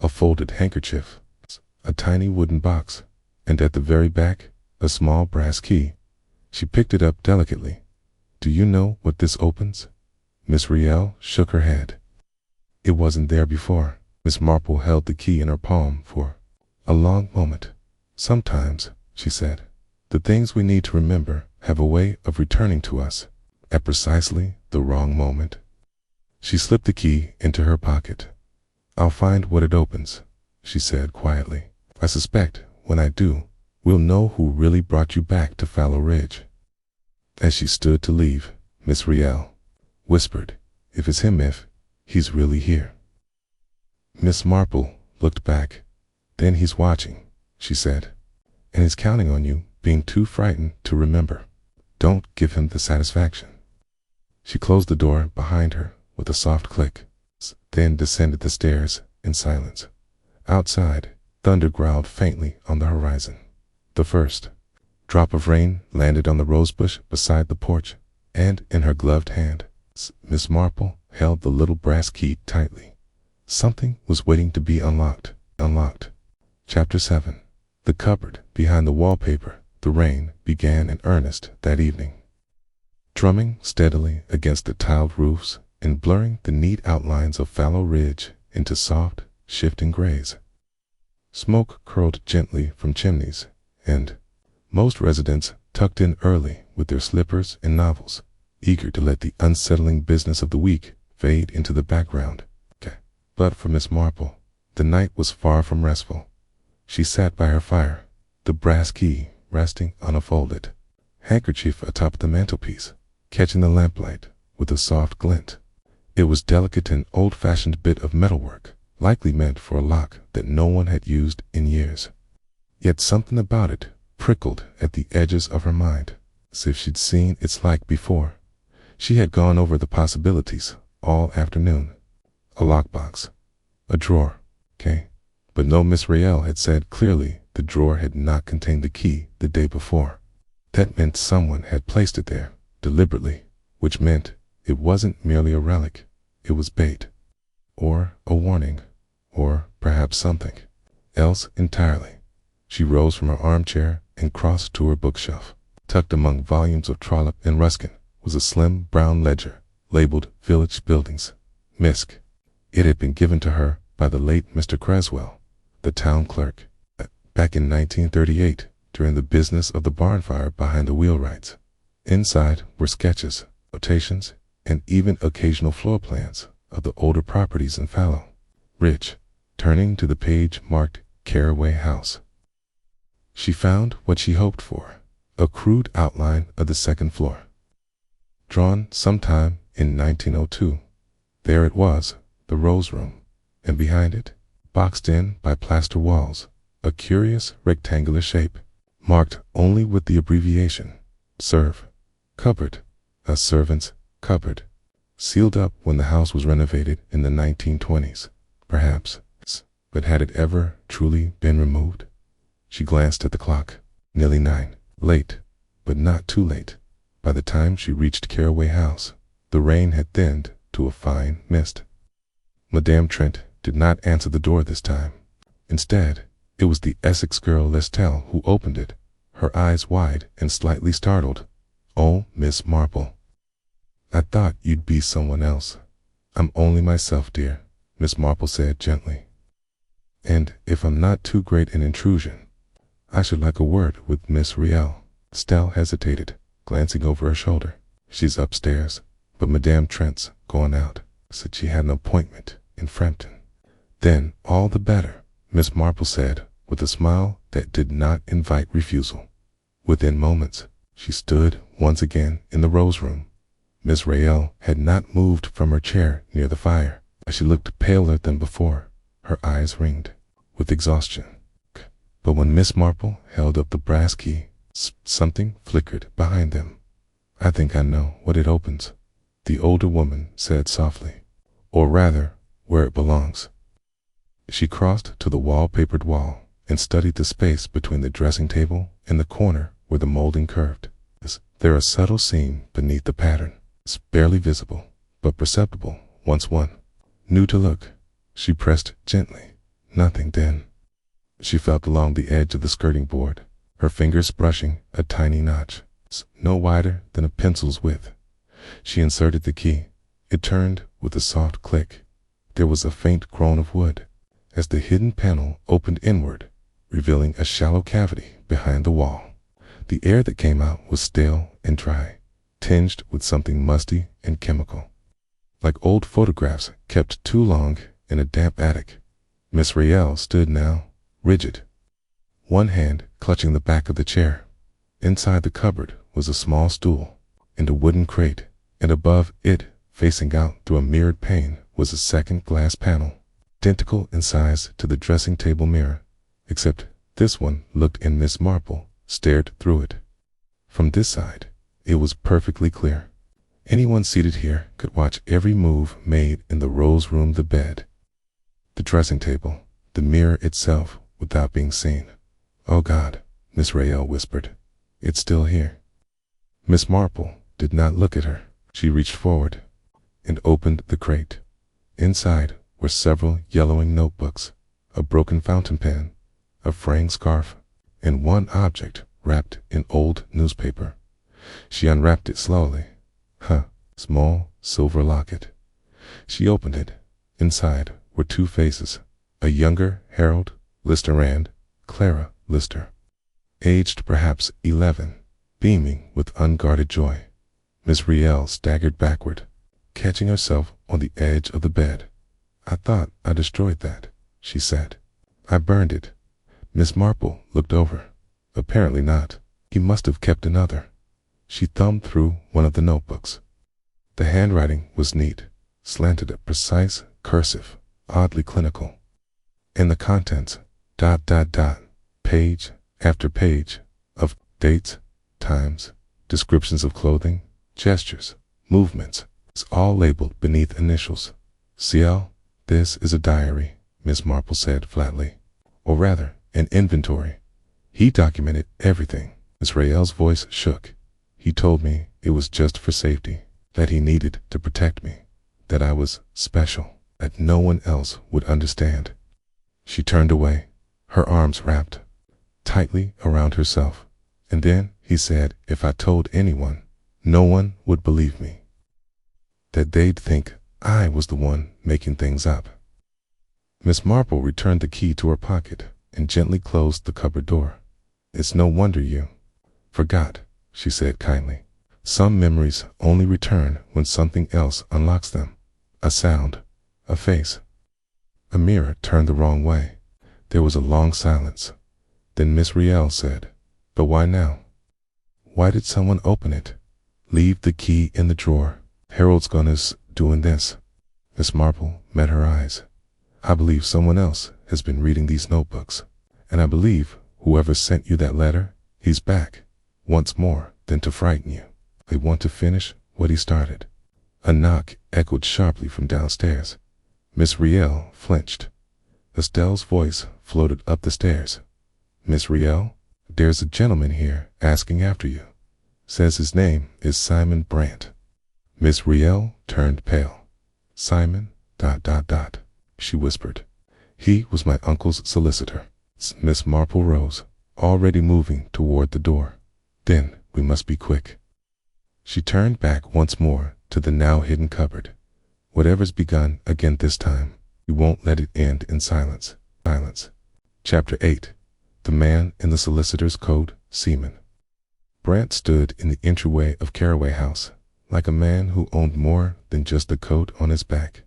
a folded handkerchief, a tiny wooden box, and at the very back, a small brass key. She picked it up delicately. Do you know what this opens? Miss Riel shook her head. It wasn't there before. Miss Marple held the key in her palm for a long moment. Sometimes, she said, the things we need to remember have a way of returning to us at precisely the wrong moment. She slipped the key into her pocket. I'll find what it opens, she said quietly. I suspect when I do, we'll know who really brought you back to Fallow Ridge. As she stood to leave, Miss Riel whispered, if it's him, if he's really here. Miss Marple looked back. Then he's watching, she said, and he's counting on you being too frightened to remember. Don't give him the satisfaction. She closed the door behind her with a soft click, then descended the stairs in silence. Outside, thunder growled faintly on the horizon. The first drop of rain landed on the rosebush beside the porch, and in her gloved hand, Miss Marple held the little brass key tightly. Something was waiting to be unlocked. Chapter 7. The cupboard behind the wallpaper. The rain began in earnest that evening, drumming steadily against the tiled roofs and blurring the neat outlines of Fallow Ridge into soft, shifting grays. Smoke curled gently from chimneys, and most residents tucked in early with their slippers and novels, eager to let the unsettling business of the week fade into the background. But for Miss Marple, the night was far from restful. She sat by her fire, the brass key resting on a folded handkerchief atop the mantelpiece, catching the lamplight with a soft glint. It was delicate and old-fashioned bit of metalwork, likely meant for a lock that no one had used in years. Yet something about it prickled at the edges of her mind, as if she'd seen its like before. She had gone over the possibilities all afternoon. A lockbox, a drawer, but no, Miss Riel had said clearly the drawer had not contained the key the day before. That meant someone had placed it there, deliberately, which meant it wasn't merely a relic, it was bait, or a warning, or perhaps something else entirely. She rose from her armchair and crossed to her bookshelf. Tucked among volumes of Trollope and Ruskin was a slim brown ledger labeled Village Buildings, Misk. It had been given to her by the late Mr. Creswell, the town clerk, back in 1938 during the business of the barn fire behind the wheelwrights. Inside were sketches, notations, and even occasional floor plans of the older properties in Fallow Ridge. Turning to the page marked Caraway House, she found what she hoped for, a crude outline of the second floor, drawn sometime in 1902. There it was, the Rose Room, and behind it, boxed in by plaster walls, a curious rectangular shape, marked only with the abbreviation, Serve, Cupboard, a servant's cupboard. sealed up when the house was renovated in the 1920s, perhaps. But had it ever truly been removed? She glanced at the clock. Nearly 9. Late, but not too late. By the time she reached Caraway House, the rain had thinned to a fine mist. Madame Trent did not answer the door this time. Instead, it was the Essex girl Lestel who opened it, her eyes wide and slightly startled. "Oh, Miss Marple. I thought you'd be someone else." "I'm only myself, dear," Miss Marple said gently. "And if I'm not too great an intrusion, I should like a word with Miss Riel." Stell hesitated, glancing over her shoulder. "She's upstairs, but Madame Trent's gone out. Said she had an appointment in Frampton." "Then all the better," Miss Marple said, with a smile that did not invite refusal. Within moments, she stood once again in the rose room. Miss Riel had not moved from her chair near the fire. She looked paler than before, her eyes ringed with exhaustion. But when Miss Marple held up the brass key, something flickered behind them. "I think I know what it opens," the older woman said softly. "Or rather, where it belongs." She crossed to the wallpapered wall and studied the space between the dressing table and the corner where the molding curved. There a subtle seam beneath the pattern, barely visible, but perceptible once one. New to look, she pressed gently. Nothing then. She felt along the edge of the skirting board, her fingers brushing a tiny notch, no wider than a pencil's width. She inserted the key. It turned with a soft click. There was a faint groan of wood as the hidden panel opened inward, revealing a shallow cavity behind the wall. The air that came out was stale and dry, tinged with something musty and chemical, like old photographs kept too long in a damp attic. Miss Riel stood now, rigid, one hand clutching the back of the chair. Inside the cupboard was a small stool and a wooden crate, and above it, facing out through a mirrored pane, was a second glass panel, identical in size to the dressing table mirror, except this one looked in. Miss Marple stared through it. From this side, it was perfectly clear. Anyone seated here could watch every move made in the rose room, the bed, the dressing table, the mirror itself, without being seen. "Oh God," Miss Riel whispered. "It's still here." Miss Marple did not look at her. She reached forward and opened the crate. Inside were several yellowing notebooks, a broken fountain pen, a fraying scarf, and one object wrapped in old newspaper. She unwrapped it slowly. Small silver locket. She opened it. Inside were two faces, a younger Harold Lister and Clara Lister, aged perhaps 11, beaming with unguarded joy. Miss Riel staggered backward, catching herself on the edge of the bed. "I thought I destroyed that," she said. "I burned it." Miss Marple looked over. Apparently not. He must have kept another. She thumbed through one of the notebooks. The handwriting was neat, slanted at precise cursive, oddly clinical. And the contents, ... page after page, of dates, times, descriptions of clothing, gestures, movements, all labeled beneath initials. "CL, this is a diary," Miss Marple said flatly. "Or rather, an inventory. He documented everything." Miss Riel's voice shook. "He told me it was just for safety, that he needed to protect me, that I was special, that no one else would understand." She turned away, her arms wrapped tightly around herself. "And then he said if I told anyone, no one would believe me, that they'd think I was the one making things up." Miss Marple returned the key to her pocket and gently closed the cupboard door. "It's no wonder you forgot," she said kindly. "Some memories only return when something else unlocks them. A sound, a face, a mirror turned the wrong way." There was a long silence. Then Miss Riel said, "But why now? Why did someone open it? Leave the key in the drawer. Harold's doing this." Miss Marple met her eyes. "I believe someone else has been reading these notebooks, and I believe whoever sent you that letter, he's back, wants more than to frighten you. They want to finish what he started." A knock echoed sharply from downstairs. Miss Riel flinched. Estelle's voice floated up the stairs. "Miss Riel, there's a gentleman here asking after you. Says his name is Simon Brant." Miss Riel turned pale. "Simon, ... she whispered. "He was my uncle's solicitor." Miss Marple rose, already moving toward the door. "Then we must be quick." She turned back once more to the now hidden cupboard. "Whatever's begun again this time, we won't let it end in silence." Chapter 8. The Man in the Solicitor's Coat, Seaman. Brant stood in the entryway of Caraway House, like a man who owned more than just the coat on his back.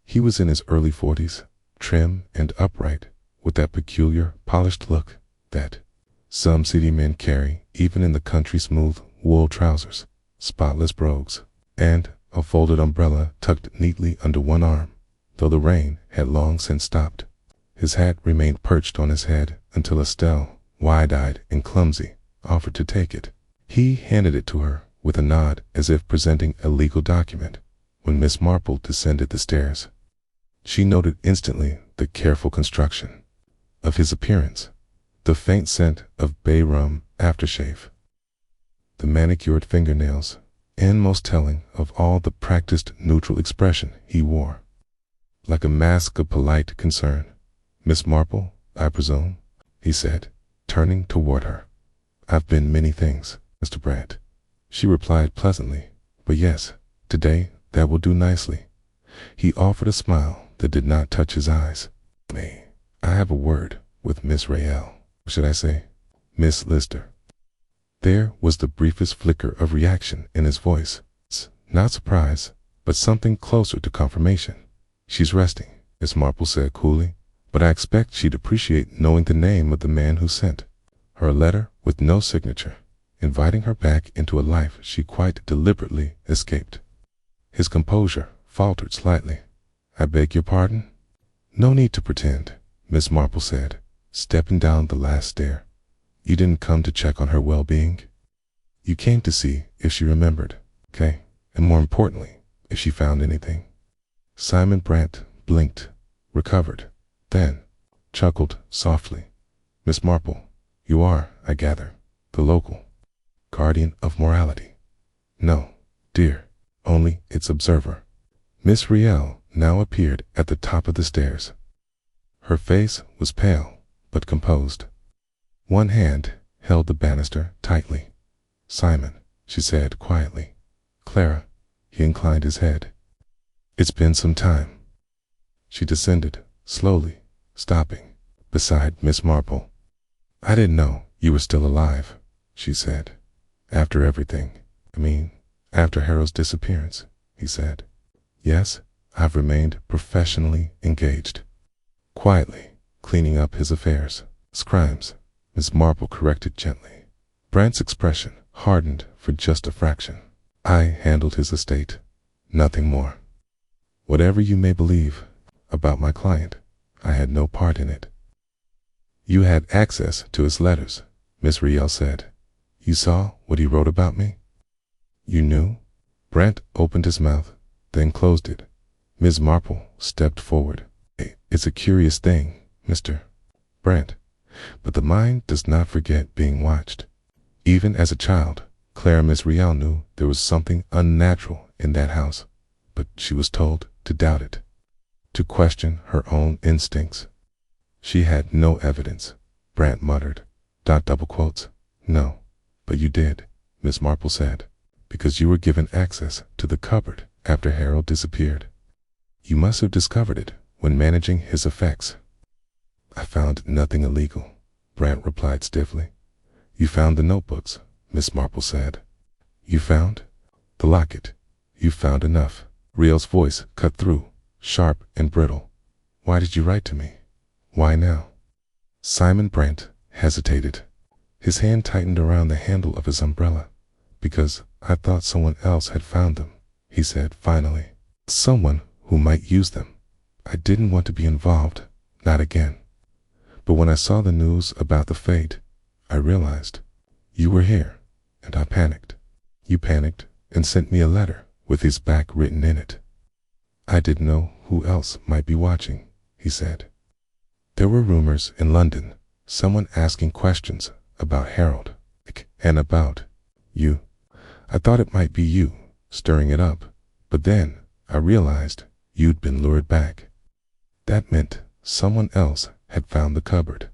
He was in his early 40s, trim and upright, with that peculiar, polished look that some city men carry even in the country, smooth wool trousers, spotless brogues, and a folded umbrella tucked neatly under one arm, though the rain had long since stopped. His hat remained perched on his head until Estelle, wide-eyed and clumsy, offered to take it. He handed it to her with a nod as if presenting a legal document. When Miss Marple descended the stairs, she noted instantly the careful construction of his appearance, the faint scent of bay rum aftershave, the manicured fingernails, and most telling of all, the practiced neutral expression he wore, like a mask of polite concern. "Miss Marple, I presume," he said, turning toward her. "I've been many things, Mr. Brant," she replied pleasantly, "but yes, today that will do nicely." He offered a smile that did not touch his eyes. "I have a word with Miss Riel. Should I say Miss Lister?" There was the briefest flicker of reaction in his voice. Not surprise, but something closer to confirmation. "She's resting," Miss Marple said coolly, "but I expect she'd appreciate knowing the name of the man who sent her a letter with no signature, inviting her back into a life she quite deliberately escaped." His composure faltered slightly. "I beg your pardon?" "No need to pretend," Miss Marple said, stepping down the last stair. "You didn't come to check on her well-being. You came to see if she remembered, okay? And more importantly, if she found anything." Simon Brant blinked, recovered, then chuckled softly. "Miss Marple, you are, I gather, the local guardian of morality." "No, dear, only its observer." Miss Riel now appeared at the top of the stairs. Her face was pale, but composed. One hand held the banister tightly. "Simon," she said quietly. "Clara," he inclined his head. "It's been some time." She descended, slowly, stopping beside Miss Marple. "I didn't know you were still alive," she said. "After everything. After Harold's disappearance," he said. "Yes, I've remained professionally engaged." "Quietly, cleaning up his affairs." "Crimes," Miss Marple corrected gently. Brant's expression hardened for just a fraction. "I handled his estate, nothing more. Whatever you may believe about my client, I had no part in it." "You had access to his letters," Miss Riel said. "You saw what he wrote about me? You knew?" Brant opened his mouth, then closed it. Miss Marple stepped forward. "It's a curious thing, Mr. Brant, but the mind does not forget being watched. Even as a child, Clara Miss Riel knew there was something unnatural in that house, but she was told to doubt it, to question her own instincts." "She had no evidence," Brant muttered. "No, but you did," Miss Marple said, "because you were given access to the cupboard after Harold disappeared. You must have discovered it when managing his effects." "I found nothing illegal," Brant replied stiffly. "You found the notebooks," Miss Marple said. "You found the locket. You found enough." Riel's voice cut through, sharp and brittle. "Why did you write to me? Why now?" Simon Brant hesitated. His hand tightened around the handle of his umbrella. "Because I thought someone else had found them," he said finally. "Someone who might use them. I didn't want to be involved, not again. But when I saw the news about the fate, I realized you were here, and I panicked. You panicked and sent me a letter with his back written in it. I didn't know who else might be watching, he said. There were rumors in London, someone asking questions about Harold, and about you. I thought it might be you, stirring it up, but then I realized you'd been lured back. That meant someone else had found the cupboard.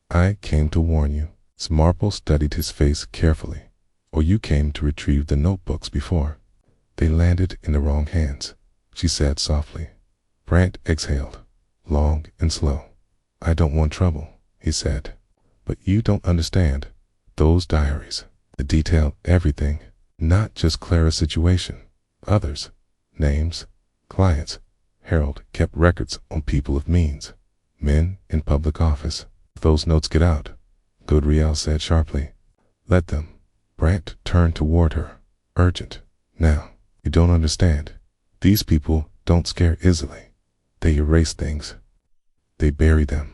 I came to warn you. Miss Marple studied his face carefully. Or you came to retrieve the notebooks before. They landed in the wrong hands, she said softly. Brant exhaled, long and slow. I don't want trouble, he said. But you don't understand. Those diaries, they detailed everything, not just Clara's situation, others, names, clients. Harold kept records on people of means, men in public office. If those notes get out, Gabrielle said sharply. Let them. Brant turned toward her, urgent. Now, you don't understand. These people don't scare easily. They erase things. They bury them.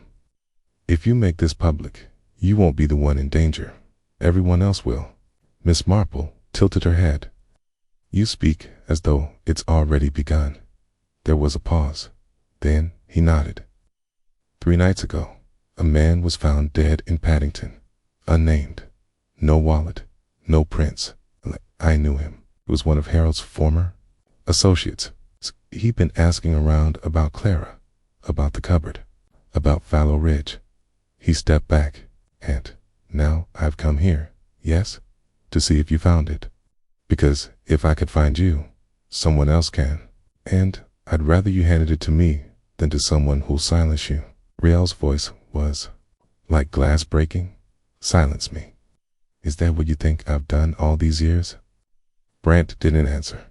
If you make this public, you won't be the one in danger. Everyone else will. Miss Marple tilted her head. You speak as though it's already begun. There was a pause. Then he nodded. 3 nights ago, a man was found dead in Paddington, unnamed. No wallet, no prints. I knew him. It was one of Harold's former associates. He'd been asking around about Clara, about the cupboard, about Fallow Ridge. He stepped back, and now I've come here, yes, to see if you found it. Because if I could find you, someone else can. And I'd rather you handed it to me than to someone who'll silence you. Riel's voice was like glass breaking. Silence me. Is that what you think I've done all these years? Brant didn't answer.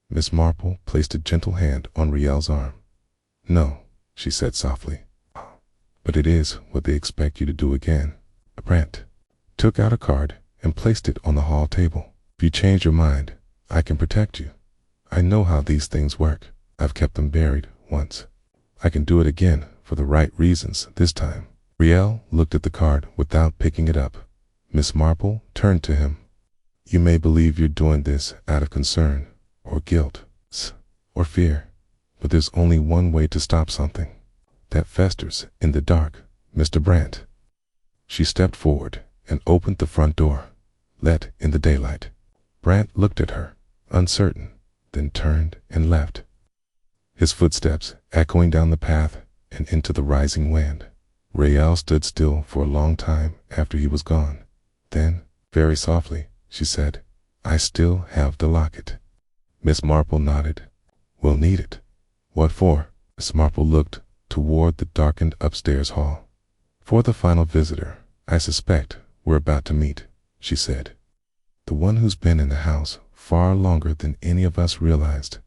Miss Marple placed a gentle hand on Riel's arm. No, she said softly. But it is what they expect you to do again. Brant took out a card and placed it on the hall table. If you change your mind, I can protect you. I know how these things work. I've kept them buried once. I can do it again for the right reasons this time. Riel looked at the card without picking it up. Miss Marple turned to him. You may believe you're doing this out of concern, or guilt, or fear, but there's only one way to stop something that festers in the dark, Mr. Brant. She stepped forward and opened the front door, let in the daylight. Brant looked at her, uncertain, then turned and left, his footsteps echoing down the path and into the rising wind. Riel stood still for a long time after he was gone. Then, very softly, she said, I still have the locket. Miss Marple nodded. We'll need it. What for? Miss Marple looked toward the darkened upstairs hall. For the final visitor I suspect we're about to meet, she said. The one who's been in the house far longer than any of us realized.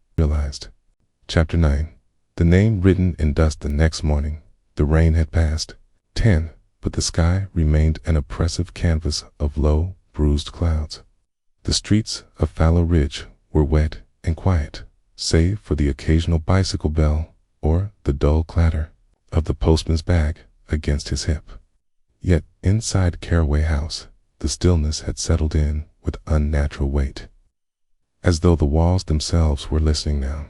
Chapter 9. The name written in dust the next morning. The rain had passed. 10. But the sky remained an oppressive canvas of low, bruised clouds. The streets of Fallow Ridge were wet and quiet, save for the occasional bicycle bell or the dull clatter of the postman's bag against his hip. Yet inside Caraway House, the stillness had settled in with unnatural weight, as though the walls themselves were listening now.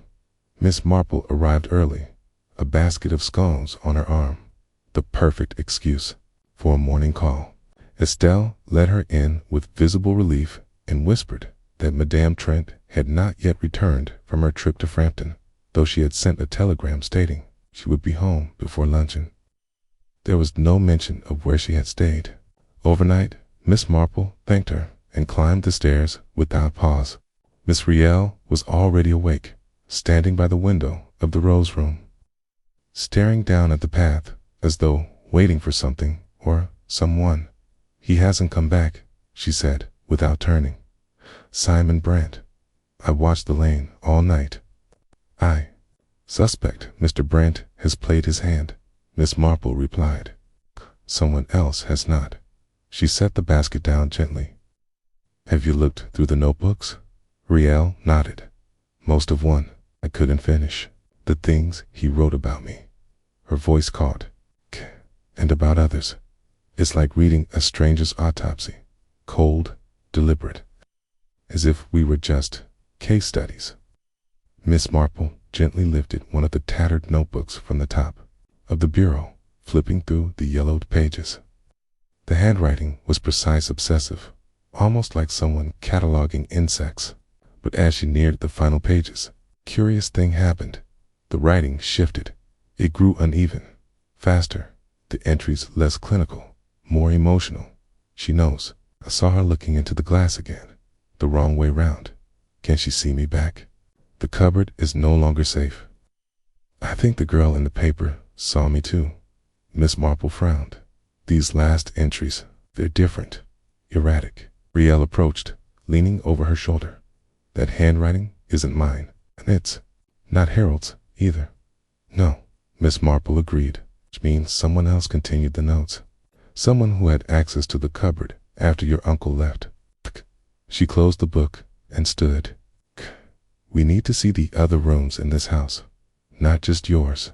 Miss Marple arrived early, a basket of scones on her arm, the perfect excuse for a morning call. Estelle led her in with visible relief and whispered that Madame Trent had not yet returned from her trip to Frampton, though she had sent a telegram stating she would be home before luncheon. There was no mention of where she had stayed. Overnight, Miss Marple thanked her and climbed the stairs without pause. Miss Riel was already awake, standing by the window of the rose room, staring down at the path as though waiting for something or someone. He hasn't come back, she said, without turning. Simon Brant. I watched the lane all night. I suspect Mr. Brant has played his hand, Miss Marple replied. Someone else has not. She set the basket down gently. Have you looked through the notebooks? Riel nodded. Most of one. I couldn't finish. The things he wrote about me. Her voice caught. And about others. It's like reading a stranger's autopsy. Cold, deliberate. As if we were just case studies. Miss Marple gently lifted one of the tattered notebooks from the top of the bureau, flipping through the yellowed pages. The handwriting was precise, obsessive, almost like someone cataloging insects. But as she neared the final pages, a curious thing happened. The writing shifted. It grew uneven, faster, the entries less clinical, more emotional. She knows. I saw her looking into the glass again, the wrong way round. Can she see me back? The cupboard is no longer safe. I think the girl in the paper saw me too. Miss Marple frowned. These last entries, they're different, erratic. Riel approached, leaning over her shoulder. That handwriting isn't mine, and it's not Harold's either. No, Miss Marple agreed, which means someone else continued the notes. Someone who had access to the cupboard after your uncle left. She closed the book and stood. We need to see the other rooms in this house, not just yours.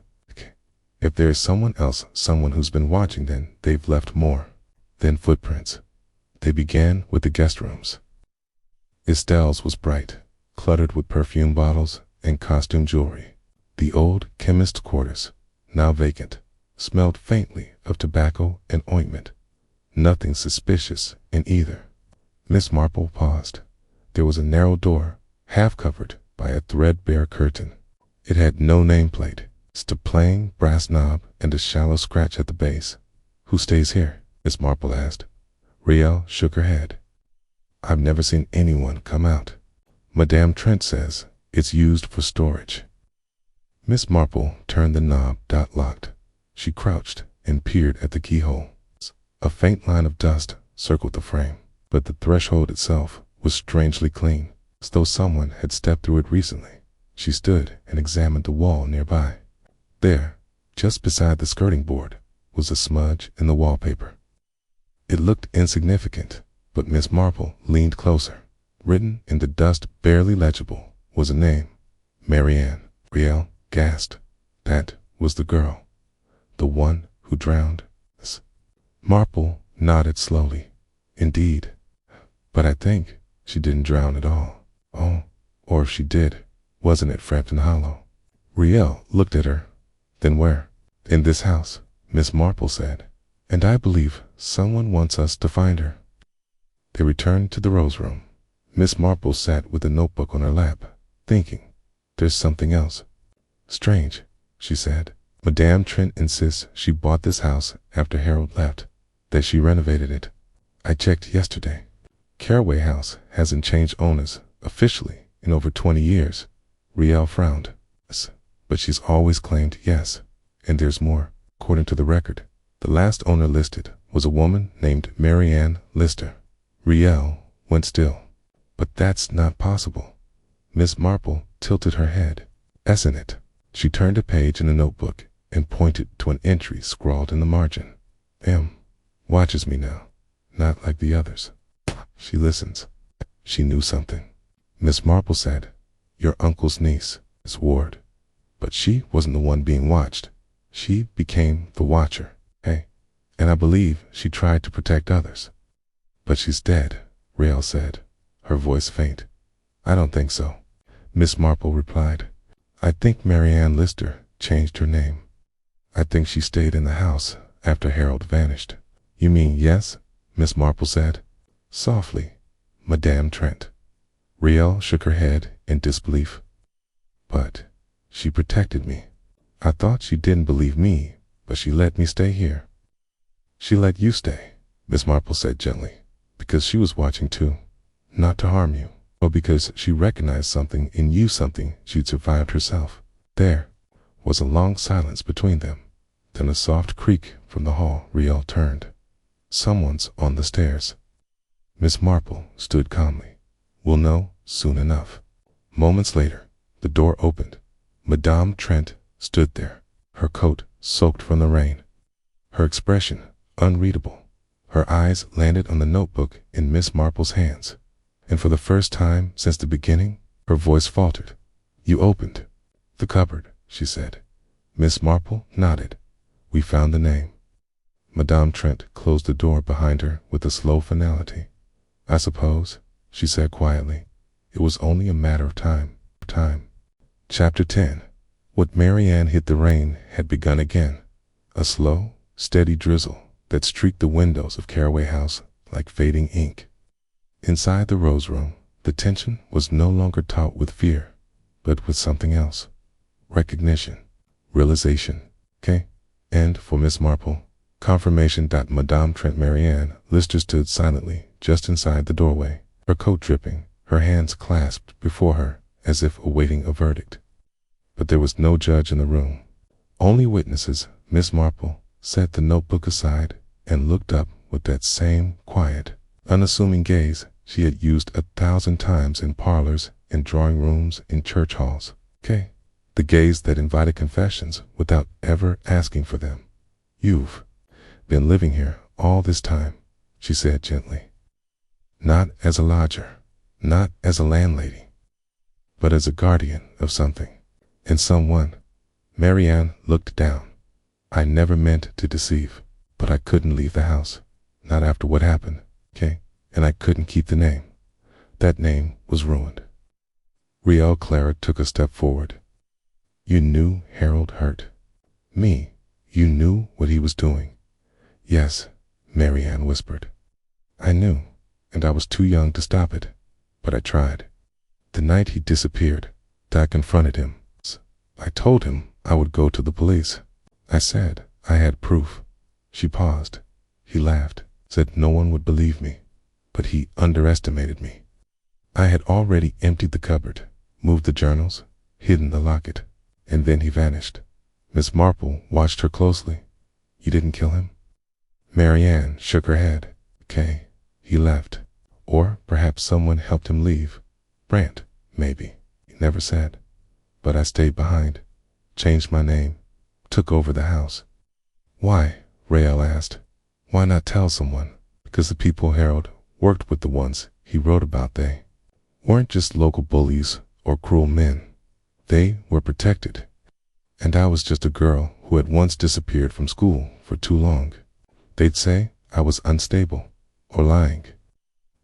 If there is someone else, someone who's been watching, then they've left more than footprints. They began with the guest rooms. Estelle's was bright, cluttered with perfume bottles and costume jewelry. The old chemist's quarters, now vacant, smelled faintly of tobacco and ointment. Nothing suspicious in either. Miss Marple paused. There was a narrow door, half covered by a threadbare curtain. It had no nameplate, just a plain brass knob and a shallow scratch at the base. Who stays here? Miss Marple asked. Riel shook her head. I've never seen anyone come out. Madame Trent says it's used for storage. Miss Marple turned the knob. Locked. She crouched and peered at the keyhole. A faint line of dust circled the frame, but the threshold itself was strangely clean, as though someone had stepped through it recently. She stood and examined the wall nearby. There, just beside the skirting board, was a smudge in the wallpaper. It looked insignificant, but Miss Marple leaned closer. Written in the dust, barely legible, was a name. Marianne. Riel gasped. That was the girl. The one who drowned. Marple nodded slowly. Indeed. But I think she didn't drown at all. Oh, or if she did, wasn't it Frampton Hollow? Riel looked at her. Then where? In this house, Miss Marple said. And I believe someone wants us to find her. They returned to the rose room. Miss Marple sat with a notebook on her lap, thinking. There's something else. Strange, she said. Madame Trent insists she bought this house after Harold left, that she renovated it. I checked yesterday. Caraway House hasn't changed owners officially in over 20 years. Riel frowned. But she's always claimed yes. And there's more. According to the record, the last owner listed was a woman named Marianne Lister. Riel went still. But that's not possible. Miss Marple tilted her head. Isn't it? She turned a page in the notebook and pointed to an entry scrawled in the margin. M. watches me now, not like the others. She listens. She knew something. Miss Marple said, your uncle's niece, Miss Ward. But she wasn't the one being watched. She became the watcher. Hey. And I believe she tried to protect others. But she's dead, Riel said, her voice faint. I don't think so, Miss Marple replied. I think Marianne Lister changed her name. I think she stayed in the house after Harold vanished. You mean yes? Miss Marple said. Softly, Madame Trent. Riel shook her head in disbelief. But she protected me. I thought she didn't believe me, but she let me stay here. She let you stay, Miss Marple said gently, because she was watching too. Not to harm you, but because she recognized something in you, something she'd survived herself. There was a long silence between them, then a soft creak from the hall. Riel turned. Someone's on the stairs. Miss Marple stood calmly. We'll know soon enough. Moments later, the door opened. Madame Trent stood there, her coat soaked from the rain. Her expression unreadable. Her eyes landed on the notebook in Miss Marple's hands. And for the first time since the beginning, her voice faltered. You opened the cupboard, she said. Miss Marple nodded. We found the name. Madame Trent closed the door behind her with a slow finality. I suppose, she said quietly, it was only a matter of time. Chapter 10. What Marianne hit the rain had begun again. A slow, steady drizzle that streaked the windows of Caraway House like fading ink. Inside the Rose Room, the tension was no longer taut with fear, but with something else. Recognition. Realization. Okay? And for Miss Marple, confirmation. Madame Trent Marianne Lister stood silently just inside the doorway, her coat dripping, her hands clasped before her as if awaiting a verdict. But there was no judge in the room. Only witnesses. Miss Marple set the notebook aside and looked up with that same quiet, unassuming gaze she had used 1,000 times in parlors, in drawing rooms, in church halls. Okay? The gaze that invited confessions without ever asking for them. "You've been living here all this time," she said gently. "Not as a lodger, not as a landlady, but as a guardian of something and someone." Marianne looked down. "I never meant to deceive, but I couldn't leave the house, not after what happened, okay? And I couldn't keep the name. That name was ruined." Riel Clara took a step forward. "You knew Harold hurt me. You knew what he was doing." "Yes," Marianne whispered. "I knew, and I was too young to stop it, but I tried. The night he disappeared, I confronted him. I told him I would go to the police. I said I had proof." She paused. He laughed, said no one would believe me, but he underestimated me. "I had already emptied the cupboard, moved the journals, hidden the locket, and then he vanished." Miss Marple watched her closely. "You didn't kill him?" Marianne shook her head. "Okay, he left. Or perhaps someone helped him leave. Brant, maybe. He never said. But I stayed behind, changed my name, took over the house." "Why?" Rael asked. "Why not tell someone?" "Because the people Harold worked with, the ones he wrote about, they weren't just local bullies or cruel men. They were protected. And I was just a girl who had once disappeared from school for too long. They'd say I was unstable or lying."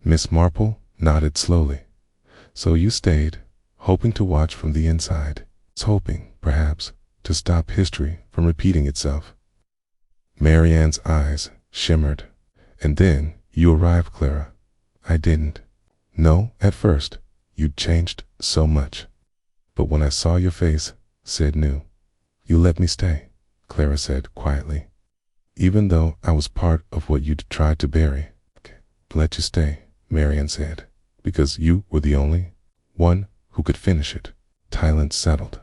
Miss Marple nodded slowly. "So you stayed, hoping to watch from the inside, hoping, perhaps, to stop history from repeating itself." Marianne's eyes shimmered. "And then you arrived, Clara." "I didn't. No, at first. You'd changed so much. But when I saw your face, said new. You let me stay," Clara said quietly. "Even though I was part of what you'd tried to bury." "Let you stay," Marianne said, "because you were the only one who could finish it." Silence settled.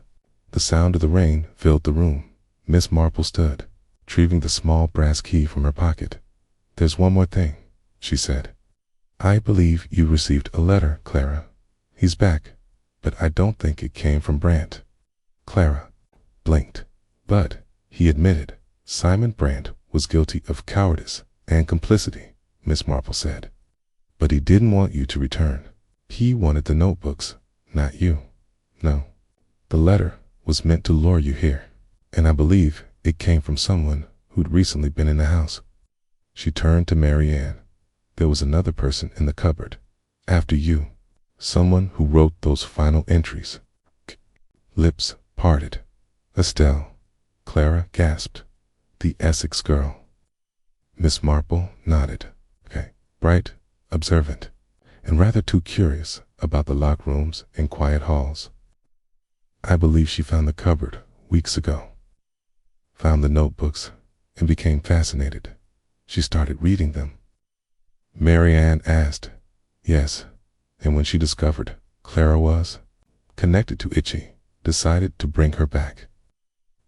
The sound of the rain filled the room. Miss Marple stood, retrieving the small brass key from her pocket. "There's one more thing," she said. "I believe you received a letter, Clara. He's back, but I don't think it came from Brant." Clara blinked. "But," he admitted, "Simon Brant was guilty of cowardice and complicity," Miss Marple said. "But he didn't want you to return. He wanted the notebooks, not you. No. The letter was meant to lure you here, and I believe it came from someone who'd recently been in the house." She turned to Marianne. "There was another person in the cupboard, after you. Someone who wrote those final entries." Lips parted. "Estelle," Clara gasped. "The Essex girl." Miss Marple nodded. "Okay. Bright, observant, and rather too curious about the locked rooms and quiet halls. I believe she found the cupboard weeks ago, found the notebooks, and became fascinated. She started reading them." Marianne asked. "Yes, and when she discovered Clara was connected to Itchy, decided to bring her back.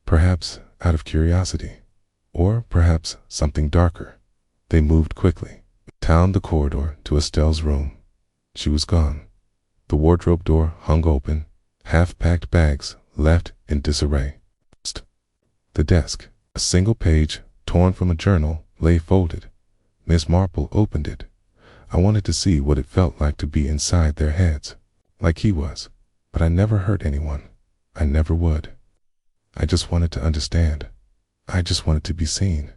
Perhaps out of curiosity, or perhaps something darker. They moved quickly, down the corridor to Estelle's room. She was gone. The wardrobe door hung open, half-packed bags left in disarray. The desk, a single page torn from a journal, lay folded. Miss Marple opened it. "I wanted to see what it felt like to be inside their heads, like he was, but I never hurt anyone. I never would. I just wanted to understand. I just wanted to be seen."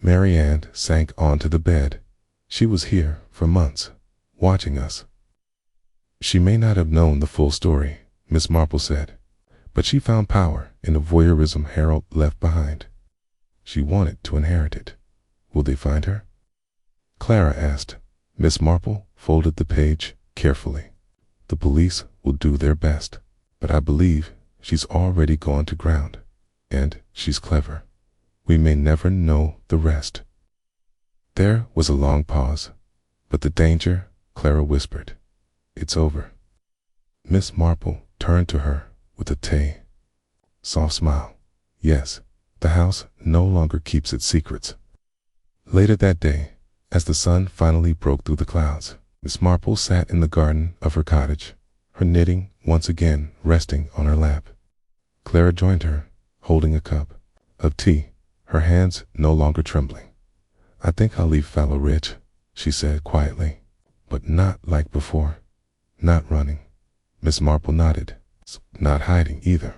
Marianne sank onto the bed. "She was here for months, watching us." "She may not have known the full story," Miss Marple said. But she found power in the voyeurism Harold left behind. She wanted to inherit it. Will they find her? Clara asked. Miss Marple folded the page carefully. The police will do their best, but I believe she's already gone to ground, and she's clever. We may never know the rest. There was a long pause. But the danger, Clara whispered. It's over. Miss Marple turned to her with a soft smile. Yes, the house no longer keeps its secrets. Later that day, as the sun finally broke through the clouds, Miss Marple sat in the garden of her cottage, her knitting once again resting on her lap. Clara joined her, holding a cup of tea, her hands no longer trembling. I think I'll leave Fallow Ridge, she said quietly, but not like before. Not running. Miss Marple nodded. Not hiding either.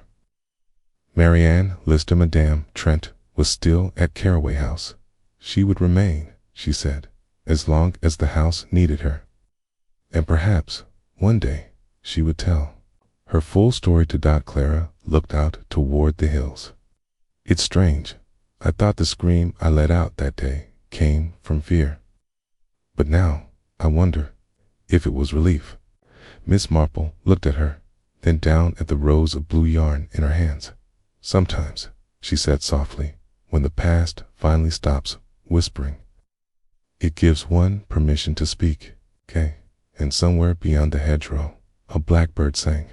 Marianne Lister Madame Trent was still at Caraway House. She would remain, she said, as long as the house needed her. And perhaps, one day, she would tell her full story to Clara looked out toward the hills. It's strange. I thought the scream I let out that day came from fear. But now, I wonder if it was relief. Miss Marple looked at her, then down at the rows of blue yarn in her hands. Sometimes, she said softly, when the past finally stops whispering, it gives one permission to speak, okay? And somewhere beyond the hedgerow, a blackbird sang.